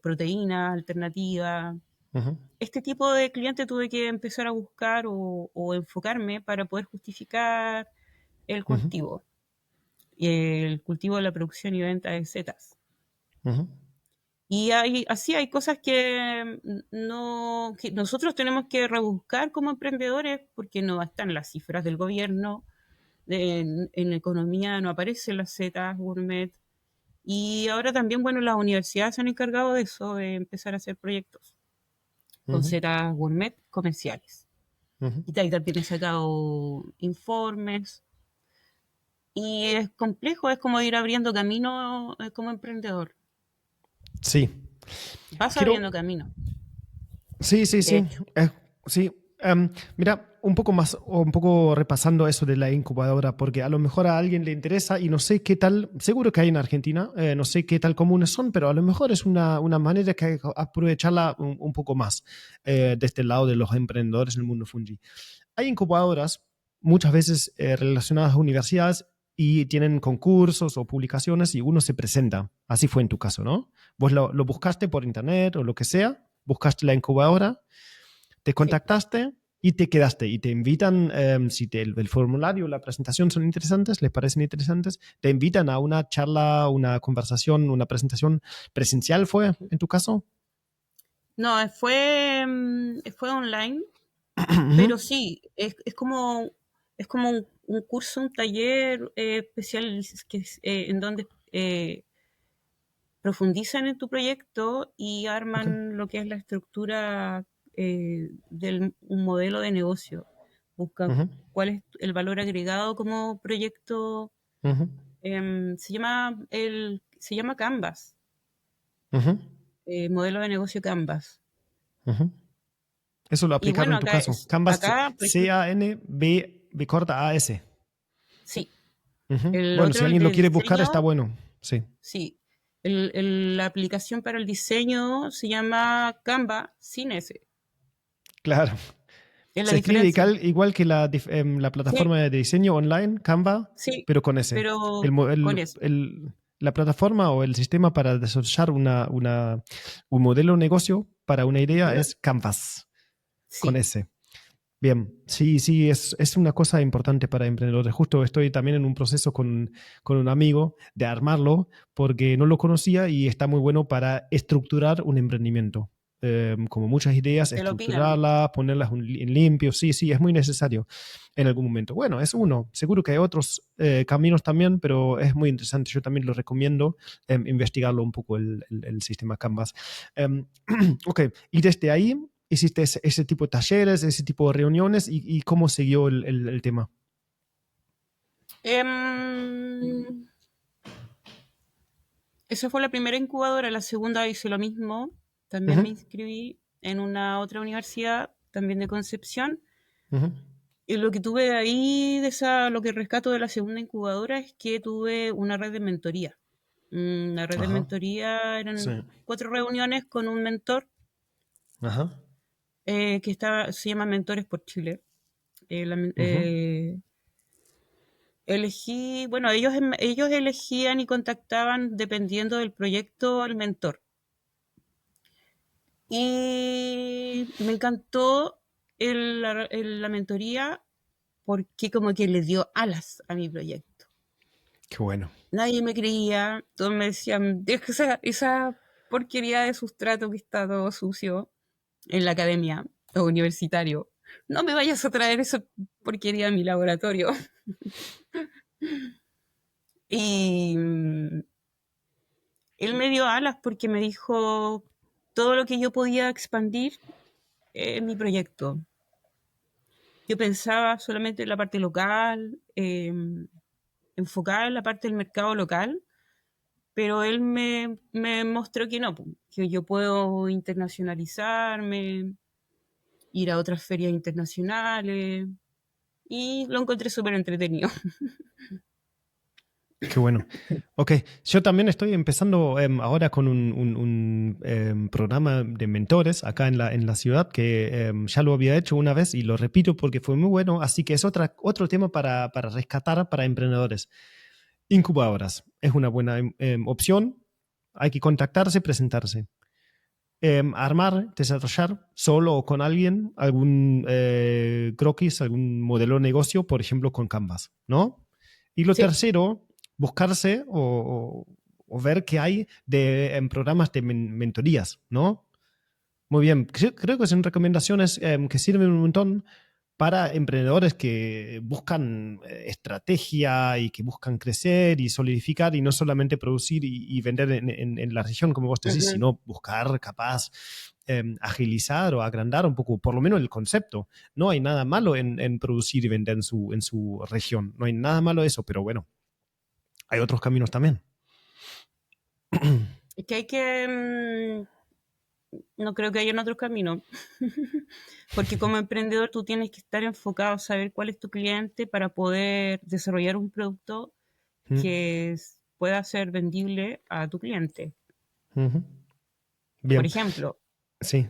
proteínas alternativas. ujú, Este tipo de cliente tuve que empezar a buscar o enfocarme para poder justificar el ujú, cultivo, el cultivo de la producción y venta de setas. ujú, Y así hay cosas que nosotros tenemos que rebuscar como emprendedores porque no están las cifras del gobierno, en la economía no aparecen las setas gourmet. Y ahora también, bueno, las universidades se han encargado de eso, de empezar a hacer proyectos con ujú, setas gourmet comerciales. ujú. Y ahí también he sacado informes. Y es complejo, es como ir abriendo camino como emprendedor. Sí. Vas Quiero, abriendo camino, sí, sí, de sí. hecho. Sí. Mira, un poco más, o un poco repasando eso de la incubadora, porque a lo mejor a alguien le interesa y no sé qué tal, seguro que hay en Argentina, no sé qué tal comunes son, pero a lo mejor es una manera que hay que aprovecharla un poco más de este lado de los emprendedores en el mundo fungi. Hay incubadoras muchas veces relacionadas a universidades y tienen concursos o publicaciones y uno se presenta. Así fue en tu caso, ¿no? Vos lo buscaste por internet o lo que sea, buscaste la incubadora, te Sí. contactaste y te quedaste. Y te invitan, si el formulario, la presentación son interesantes, les parecen interesantes, te invitan a una charla, una conversación, una presentación presencial, ¿fue en tu caso? No, fue online, Ujú, pero sí, es como un curso, un taller especial en donde profundizan en tu proyecto y ok, arman lo que es la estructura de un modelo de negocio. Buscan ujú, cuál es el valor agregado como proyecto. ujú, Se llama Canvas, ujú, modelo de negocio Canvas. ujú. Eso lo Y aplicaron bueno, en tu caso. Canvas, acá, por ejemplo, C-A-N-B, B corta A-S. sí. Ujú. El Bueno, otro, si el alguien lo de quiere buscar, está diseño, bueno. Sí, sí. La aplicación para el diseño se llama Canva sin S. claro. Es la Se escribe diferencia. igual que la Sí, plataforma de diseño online, Canva, sí, pero con ese. pero con eso. La plataforma o el sistema para desarrollar un modelo de negocio para una idea Ujú. es Canvas, con Sí. ese. Bien, sí, sí, es una cosa importante para emprendedores. Justo estoy también en un proceso con un amigo de armarlo porque no lo conocía y está muy bueno para estructurar un emprendimiento. Como muchas ideas, Te lo piden. estructurarlas, ponerlas en limpio, sí, sí, es muy necesario en algún momento. Bueno, es uno, seguro que hay otros caminos también, pero es muy interesante. Yo también lo recomiendo investigarlo un poco el sistema Canvas. Em, ok, y desde ahí hiciste ese tipo de talleres, ese tipo de reuniones y cómo siguió el tema. Em, Esa fue la primera incubadora. La segunda hice lo mismo. También Ujú, me inscribí en una otra universidad, también de Concepción. ujú. Y lo que tuve de ahí, lo que rescato de la segunda incubadora es que tuve una red de mentoría. La red de Ajá, mentoría sí, eran 4 reuniones con un mentor ajá, se llama Mentores por Chile. ujú, Elegí, bueno, ellos elegían y contactaban dependiendo del proyecto al mentor. Y me encantó la mentoría porque como que le dio alas a mi proyecto. qué bueno. Nadie me creía, todos me decían, deja esa porquería de sustrato que está todo sucio en la academia o universitario. No me vayas a traer esa porquería a mi laboratorio. Y él me dio alas porque me dijo todo lo que yo podía expandir en mi proyecto. Yo pensaba solamente en la parte local, enfocada en la parte del mercado local, pero él me mostró que no, que yo puedo internacionalizarme, ir a otras ferias internacionales, y lo encontré súper entretenido. Qué bueno. Ok, yo también estoy empezando ahora con un programa de mentores acá en la ciudad que ya lo había hecho una vez y lo repito porque fue muy bueno, así que es otro tema para rescatar para emprendedores. Incubadoras es una buena opción, hay que contactarse, presentarse. Armar, desarrollar solo o con alguien algún croquis, algún modelo de negocio, por ejemplo, con Canvas, ¿no? Y lo Sí. tercero, buscarse o ver qué hay en programas de mentorías, ¿no? Muy bien, creo que son recomendaciones que sirven un montón para emprendedores que buscan estrategia y que buscan crecer y solidificar y no solamente producir y vender en la región, como vos decís, Ujú. sino buscar capaz agilizar o agrandar un poco, por lo menos el concepto. No hay nada malo en producir y vender en su región, no hay nada malo eso, pero bueno, hay otros caminos también. Es que hay que, no creo que haya otro camino, porque como emprendedor tú tienes que estar enfocado, saber cuál es tu cliente para poder desarrollar un producto que pueda ser vendible a tu cliente. Por Bien, ejemplo, sí.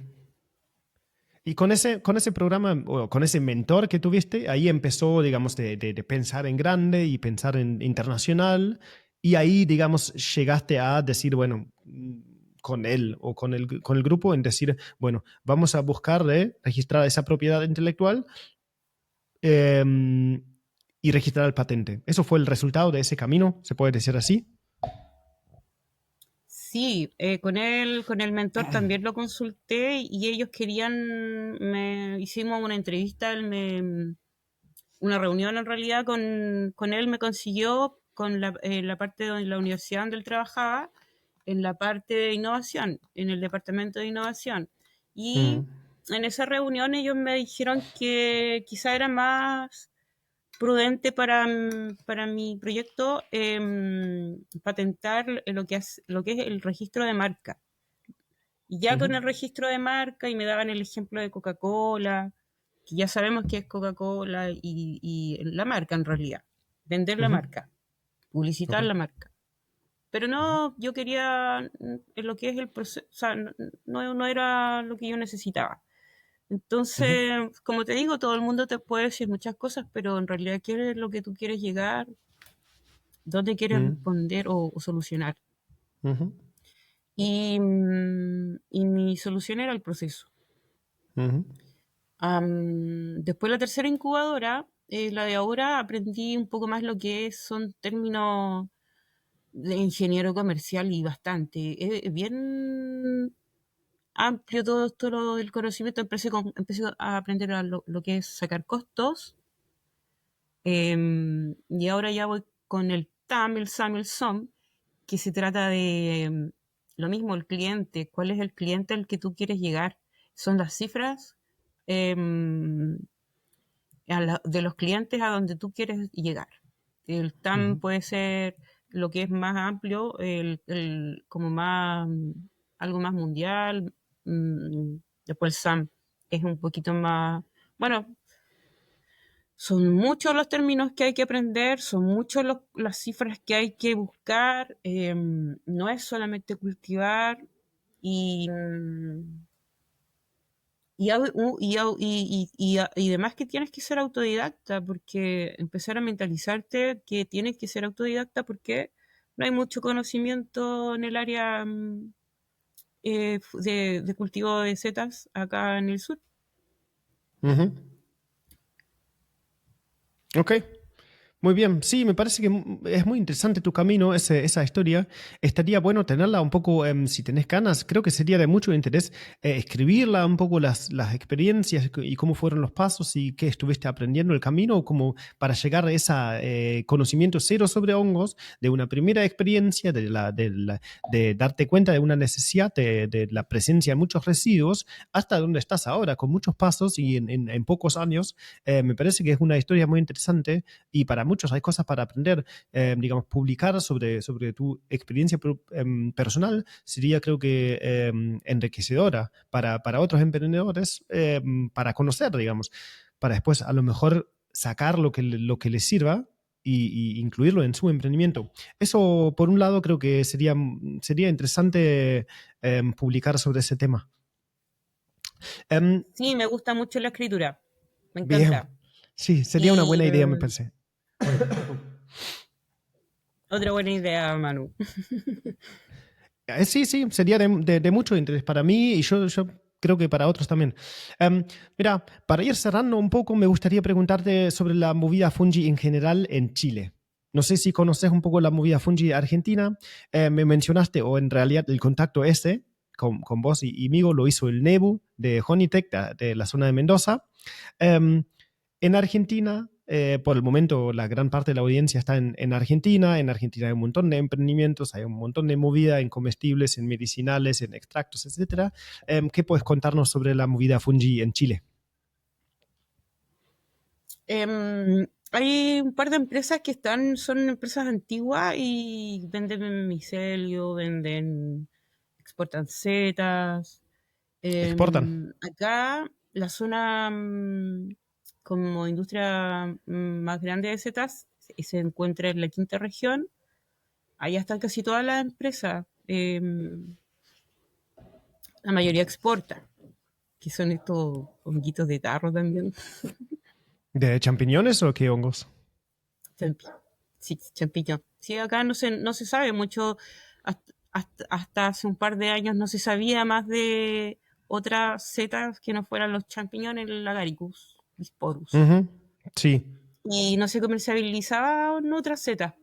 Y con ese programa o con ese mentor que tuviste, ahí empezó, digamos, de pensar en grande y pensar en internacional. Y ahí, digamos, llegaste a decir, bueno, con él o con el grupo, en decir, bueno, vamos a buscar registrar esa propiedad intelectual eh, y registrar el patente. ¿Eso fue el resultado de ese camino? ¿Se puede decir así? sí, con el mentor también lo consulté y ellos querían, hicimos una entrevista, una reunión en realidad con él, me consiguió con la parte de la universidad donde él trabajaba, en la parte de innovación, en el departamento de innovación. Y Mm, en esa reunión ellos me dijeron que quizá era más prudente para mi proyecto patentar lo que es el registro de marca. Y ya ujú, con el registro de marca, y me daban el ejemplo de Coca-Cola, que ya sabemos que es Coca-Cola y la marca en realidad, vender la ujú, marca, publicitar ok, la marca. Pero no, yo quería en lo que es el proceso, o sea, no era lo que yo necesitaba. Ujú, Entonces, como te digo, todo el mundo te puede decir muchas cosas, pero en realidad, ¿qué es lo que tú quieres llegar? ¿Dónde quieres ujú, responder o solucionar? ujú, Y mi solución era el proceso. ujú, Después la tercera incubadora, la de ahora, aprendí un poco más lo que son términos de ingeniero comercial y bastante. Es bien amplio todo esto del conocimiento. Empecé a aprender lo que es sacar costos. Y ahora ya voy con el TAM, el SAM, el SOM, que se trata de lo mismo, el cliente. ¿Cuál es el cliente al que tú quieres llegar? Son las cifras em, de los clientes a donde tú quieres llegar. El TAM ujú, puede ser lo que es más amplio, como más, algo más mundial. Después el SAM es un poquito más, bueno, son muchos los términos que hay que aprender, son muchas las cifras que hay que buscar, no es solamente cultivar y, y además que tienes que ser autodidacta, porque empezar a mentalizarte que tienes que ser autodidacta porque no hay mucho conocimiento en el área de cultivo de setas acá en el sur. ujú. Ok. Muy bien, sí, me parece que es muy interesante tu camino, esa historia. Estaría bueno tenerla un poco, si tenés ganas, creo que sería de mucho interés escribirla, un poco las experiencias y cómo fueron los pasos y qué estuviste aprendiendo el camino, como para llegar a ese conocimiento cero sobre hongos, de una primera experiencia, de darte cuenta de una necesidad, de la presencia de muchos residuos, hasta donde estás ahora, con muchos pasos y en pocos años. Me parece que es una historia muy interesante y para muchos hay cosas para aprender. Digamos, publicar sobre tu experiencia personal sería, creo que, enriquecedora para otros emprendedores, para conocer, digamos, para después a lo mejor sacar lo que les sirva y incluirlo en su emprendimiento. Eso, por un lado, creo que sería interesante publicar sobre ese tema. Em, Sí, me gusta mucho la escritura, me bien, encanta. sí, sería una Y buena idea, me parece. otra buena idea, Manu. Sí, sí, sería de mucho interés para mí y yo creo que para otros también. Mira, para ir cerrando un poco, me gustaría preguntarte sobre la movida fungi en general en Chile. No sé si conoces un poco la movida fungi argentina. Me mencionaste, o en realidad el contacto ese con vos y Migo lo hizo el Nebu de Honeytech, de la zona de Mendoza. Um, en Argentina, por el momento, la gran parte de la audiencia está en Argentina. En Argentina hay un montón de emprendimientos, hay un montón de movida en comestibles, en medicinales, en extractos, etcétera. ¿Qué puedes contarnos sobre la movida fungi en Chile? Hay un par de empresas que son empresas antiguas y venden micelio, exportan setas. ¿Exportan? Acá, la zona como industria más grande de setas se encuentra en la quinta región. Allá están casi todas las empresas. La mayoría exporta, que son estos honguitos de tarro también. ¿De champiñones o qué hongos? Champi- Sí, champiñón. Sí, acá no se sabe mucho. Hasta hace un par de años no se sabía más de otras setas que no fueran los champiñones, el Agaricus bisporus. Ujú, sí. Y no se comercializaban otras setas.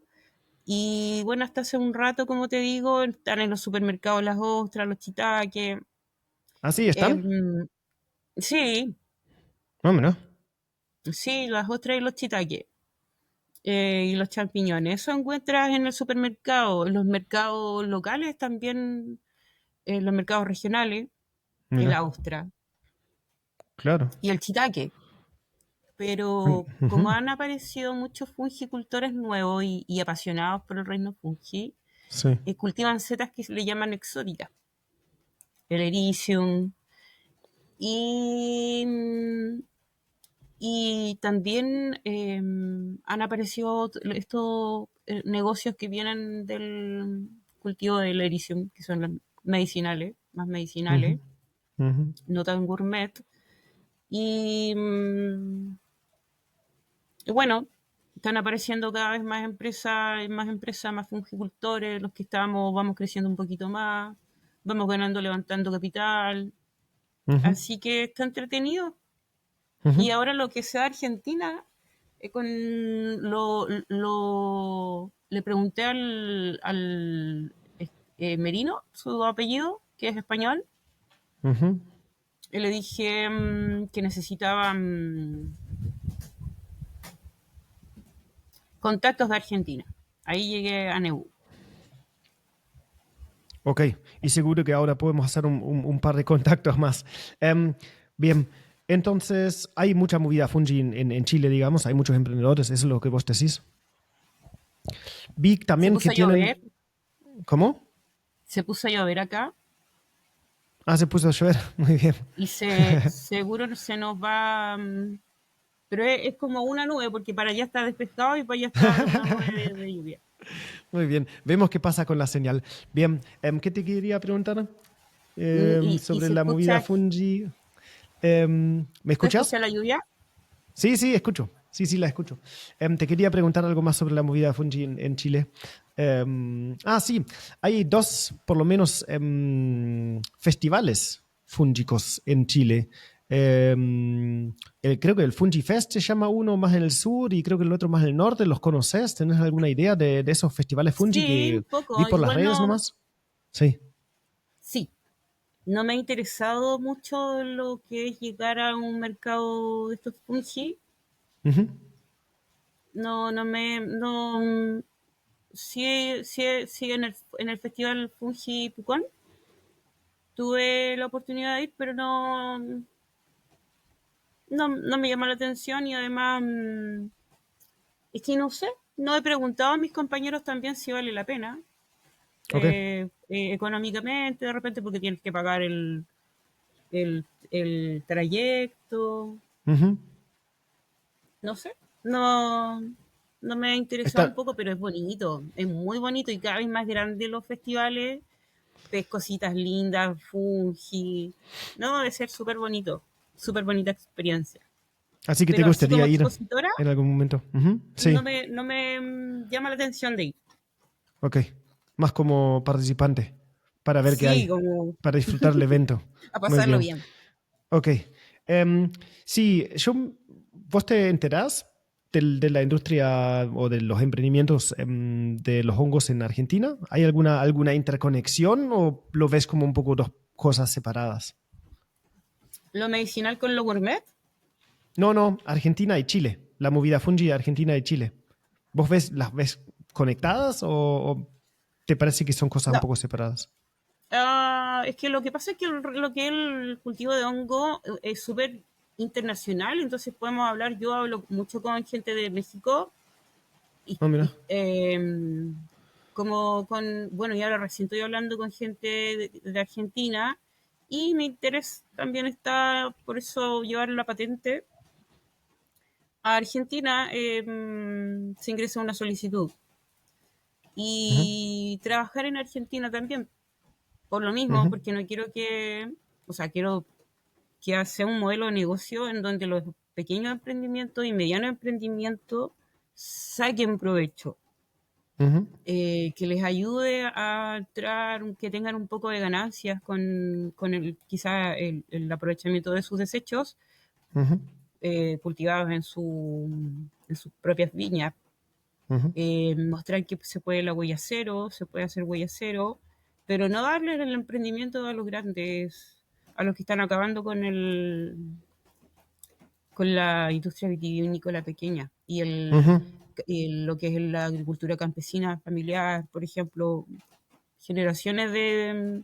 Y bueno, hasta hace un rato, como te digo, están en los supermercados las ostras, los chitaques. ¿Así están? em, sí, Vámonos. sí, las ostras y los chitaques. Y los champiñones. Eso encuentras en el supermercado, en los mercados locales también, en los mercados regionales, el Mira, ostra claro. y el shiitake. Pero como Ujú, han aparecido muchos fungicultores nuevos y apasionados por el reino fungi, sí. cultivan setas que se le llaman exóticas, el Ericium, y, y también han aparecido estos negocios que vienen del cultivo del Ericium, que son las medicinales, más Ujú, medicinales, ujú, no tan gourmet. Y, y bueno, están apareciendo cada vez más empresas, más fungicultores, los que estábamos, vamos creciendo un poquito más, vamos ganando, levantando capital, Ujú, así que está entretenido. ujú, Y ahora lo que sea Argentina, con le pregunté al Merino, su apellido, que es español, ujú. y le dije que necesitaba contactos de Argentina. Ahí llegué a Neu. Ok, y seguro que ahora podemos hacer un par de contactos más. Em, bien, entonces hay mucha movida fungi en Chile, digamos, hay muchos emprendedores, eso es lo que vos decís. Vi Se también que puso a llover, tienen... ¿Cómo? se puso a llover acá Ah, se puso a llover, muy bien. y seguro se nos va, pero es como una nube, porque para allá está despejado y para allá está una nube de lluvia. Muy bien, vemos qué pasa con la señal. Bien, ¿qué te quería preguntar? Y Sobre la movida fungi. ¿Me se escuchas? escucha la lluvia. Sí, sí, escucho. Sí, sí, la escucho. Te quería preguntar algo más sobre la movida fungi en Chile. Sí, hay dos, por lo menos, festivales fúngicos en Chile. Creo que el Fungi Fest se llama uno más en el sur y creo que el otro más en el norte. ¿Los conoces? ¿Tenés alguna idea de esos festivales fungi Sí, un que vi poco. por las Igual redes no, nomás? Sí. sí, no me ha interesado mucho lo que es llegar a un mercado de estos fungi. Ujú, No, no me, no, sí, sí, sí en el festival Fungi Pucón tuve la oportunidad de ir, pero no me llama la atención y además es que no sé, no he preguntado a mis compañeros también si vale la pena ok. económicamente de repente porque tienes que pagar el trayecto, Ujú. no sé, no, no me ha interesado un Está, poco, pero es muy bonito y cada vez más grande los festivales, ves cositas lindas, fungi, no, debe ser súper bonita experiencia. así que te Pero así como gustaría ir expositora, en algún momento. Ujú, sí. no me llama la atención de ir. Ok, más como participante, para ver qué Sí, hay, como para disfrutar el evento. a Muy pasarlo bien. bien. Ok. Sí, ¿vos te enterás de la industria o de los emprendimientos de los hongos en Argentina? ¿Hay alguna interconexión o lo ves como un poco dos cosas separadas? Lo medicinal con lo gourmet, No, no, Argentina y Chile. La movida fungi de Argentina y Chile. ¿Las ves conectadas o te parece que son cosas un no. poco separadas? Es que lo que pasa es que lo que es el cultivo de hongo es súper internacional, entonces podemos hablar, yo hablo mucho con gente de México y, Ah, mira. como con, bueno, y ahora recién estoy hablando con gente de Argentina y mi interés también está, por eso llevar la patente a Argentina, se ingresa una solicitud Ujú, y trabajar en Argentina también, por lo mismo, ujú, porque no quiero que, o sea, quiero que sea un modelo de negocio en donde los pequeños emprendimientos y medianos emprendimientos saquen provecho, ujú, que les ayude a entrar, que tengan un poco de ganancias con quizá el aprovechamiento de sus desechos ujú, cultivados en sus propias viñas. ujú. Mostrar que se puede la huella cero, se puede hacer huella cero, pero no darle el emprendimiento a los grandes, a los que están acabando con la industria vitivinícola pequeña Ujú. lo que es la agricultura campesina familiar, por ejemplo, generaciones de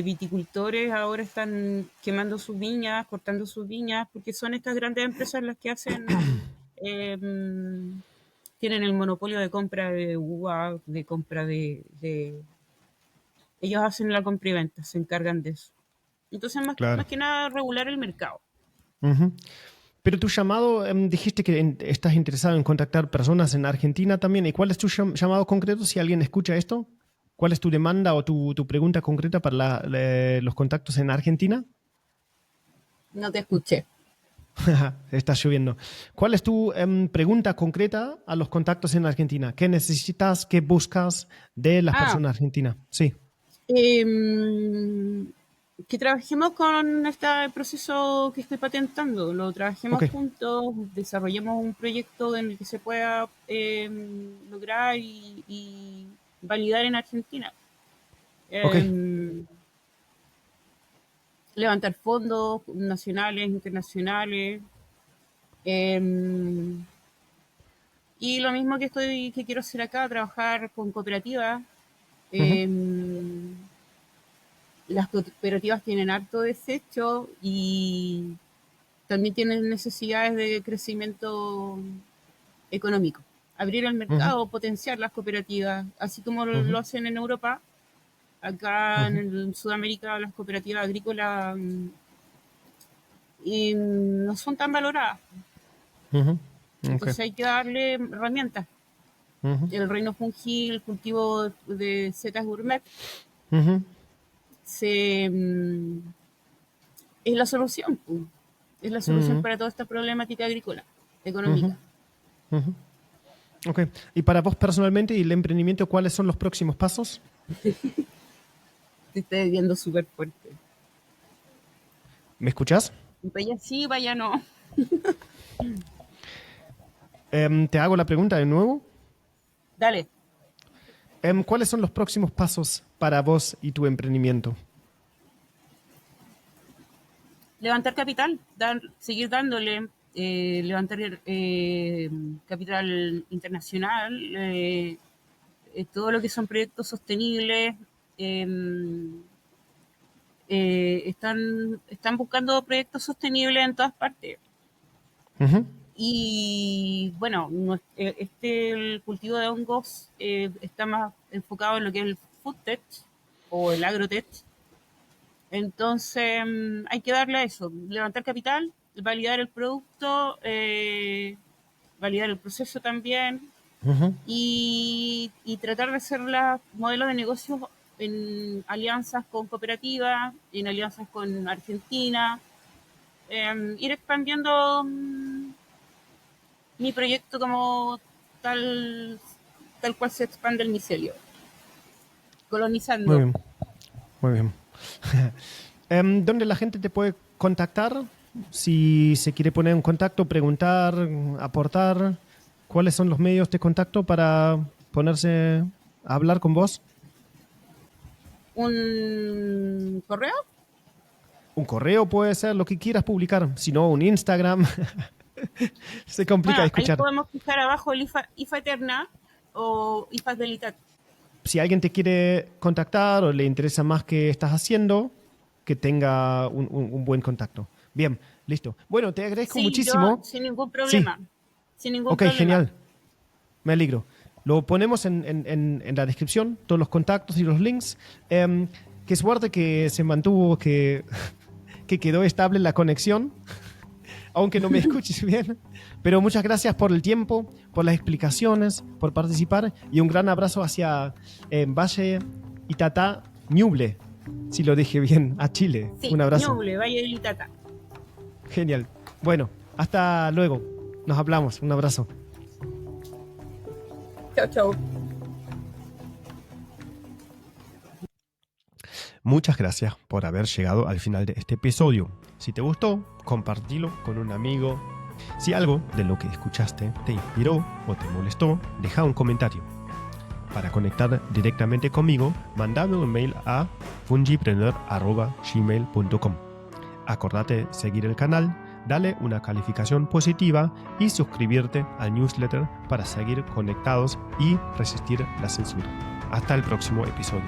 viticultores ahora están quemando sus viñas, cortando sus viñas, porque son estas grandes empresas las que hacen, eh, tienen el monopolio de compra de uva, de compra ellos hacen la compra y venta, se encargan de eso. Entonces, Claro. más que nada, regular el mercado. Ujú. Pero tu llamado, dijiste que estás interesado en contactar personas en Argentina también. ¿Y cuál es tu llamado concreto si alguien escucha esto? ¿Cuál es tu demanda o tu pregunta concreta para los contactos en Argentina? No te escuché. Está lloviendo. ¿Cuál es tu pregunta concreta a los contactos en Argentina? ¿Qué necesitas, qué buscas de las personas argentinas? Sí. Que trabajemos con este proceso que estoy patentando, lo trabajemos Ok. juntos, desarrollemos un proyecto en el que se pueda lograr y validar en Argentina. Ok. Levantar fondos nacionales, internacionales. Y lo mismo que quiero hacer acá, trabajar con cooperativas. Ujú. Las cooperativas tienen harto desecho y también tienen necesidades de crecimiento económico. Abrir el Ujú. mercado, potenciar las cooperativas, así como Ujú. lo hacen en Europa. Acá Ujú. en Sudamérica las cooperativas agrícolas y no son tan valoradas. Ujú. Ok. Entonces hay que darle herramientas. Ujú. El reino fungi, el cultivo de setas gourmet, Ujú. se, es la solución. Es la solución Ujú. para toda esta problemática agrícola, Ujú. económica. Ujú. Ok. Y para vos personalmente y el emprendimiento, ¿cuáles son los próximos pasos? Te estoy viendo súper fuerte. ¿Me escuchás? Vaya sí, vaya no. Te hago la pregunta de nuevo. Dale. ¿Cuáles son los próximos pasos para vos y tu emprendimiento? Levantar capital, seguir dándole, levantar capital internacional, todo lo que son proyectos sostenibles. eh, están buscando proyectos sostenibles en todas partes. Ujú. Y bueno, el cultivo de hongos está más enfocado en lo que es el food tech o el agrotech. Entonces hay que darle a eso, levantar capital, validar el producto, validar el proceso también Ujú. y tratar de hacer los modelos de negocios en alianzas con cooperativas, en alianzas con Argentina, ir expandiendo mi proyecto como tal, tal cual se expande el micelio, Muy colonizando. bien, muy bien. ¿Dónde la gente te puede contactar? Si se quiere poner en contacto, preguntar, aportar, ¿cuáles son los medios de contacto para ponerse a hablar con vos? Un correo. Un correo puede ser lo que quieras publicar, si no, un Instagram. Se complica de Bueno, ahí escuchar. podemos fijar abajo el IFA Eterna o IFA Delitat. Si alguien te quiere contactar o le interesa más qué estás haciendo, que tenga un buen contacto. Bien, listo. Bueno, te agradezco Sí, yo muchísimo. sin ningún Sí, problema. Sin ningún ok, problema. genial. Me alegro. Lo ponemos en la descripción, todos los contactos y los links. Qué suerte que se mantuvo, que quedó estable la conexión, aunque no me escuches bien. Pero muchas gracias por el tiempo, por las explicaciones, por participar y un gran abrazo hacia Valle Itatá Ñuble, si lo dije bien, a Chile. Sí, Un abrazo. Ñuble, Valle del Itata. Genial. Bueno, hasta luego. Nos hablamos. Un abrazo. Chau, chau. Muchas gracias por haber llegado al final de este episodio. Si te gustó, compartilo con un amigo. Si algo de lo que escuchaste te inspiró o te molestó, deja un comentario. Para conectar directamente conmigo, mandame un mail a fungipreneur@gmail.com. Acordate de seguir el canal, dale una calificación positiva y suscribirte al newsletter para seguir conectados y resistir la censura. Hasta el próximo episodio.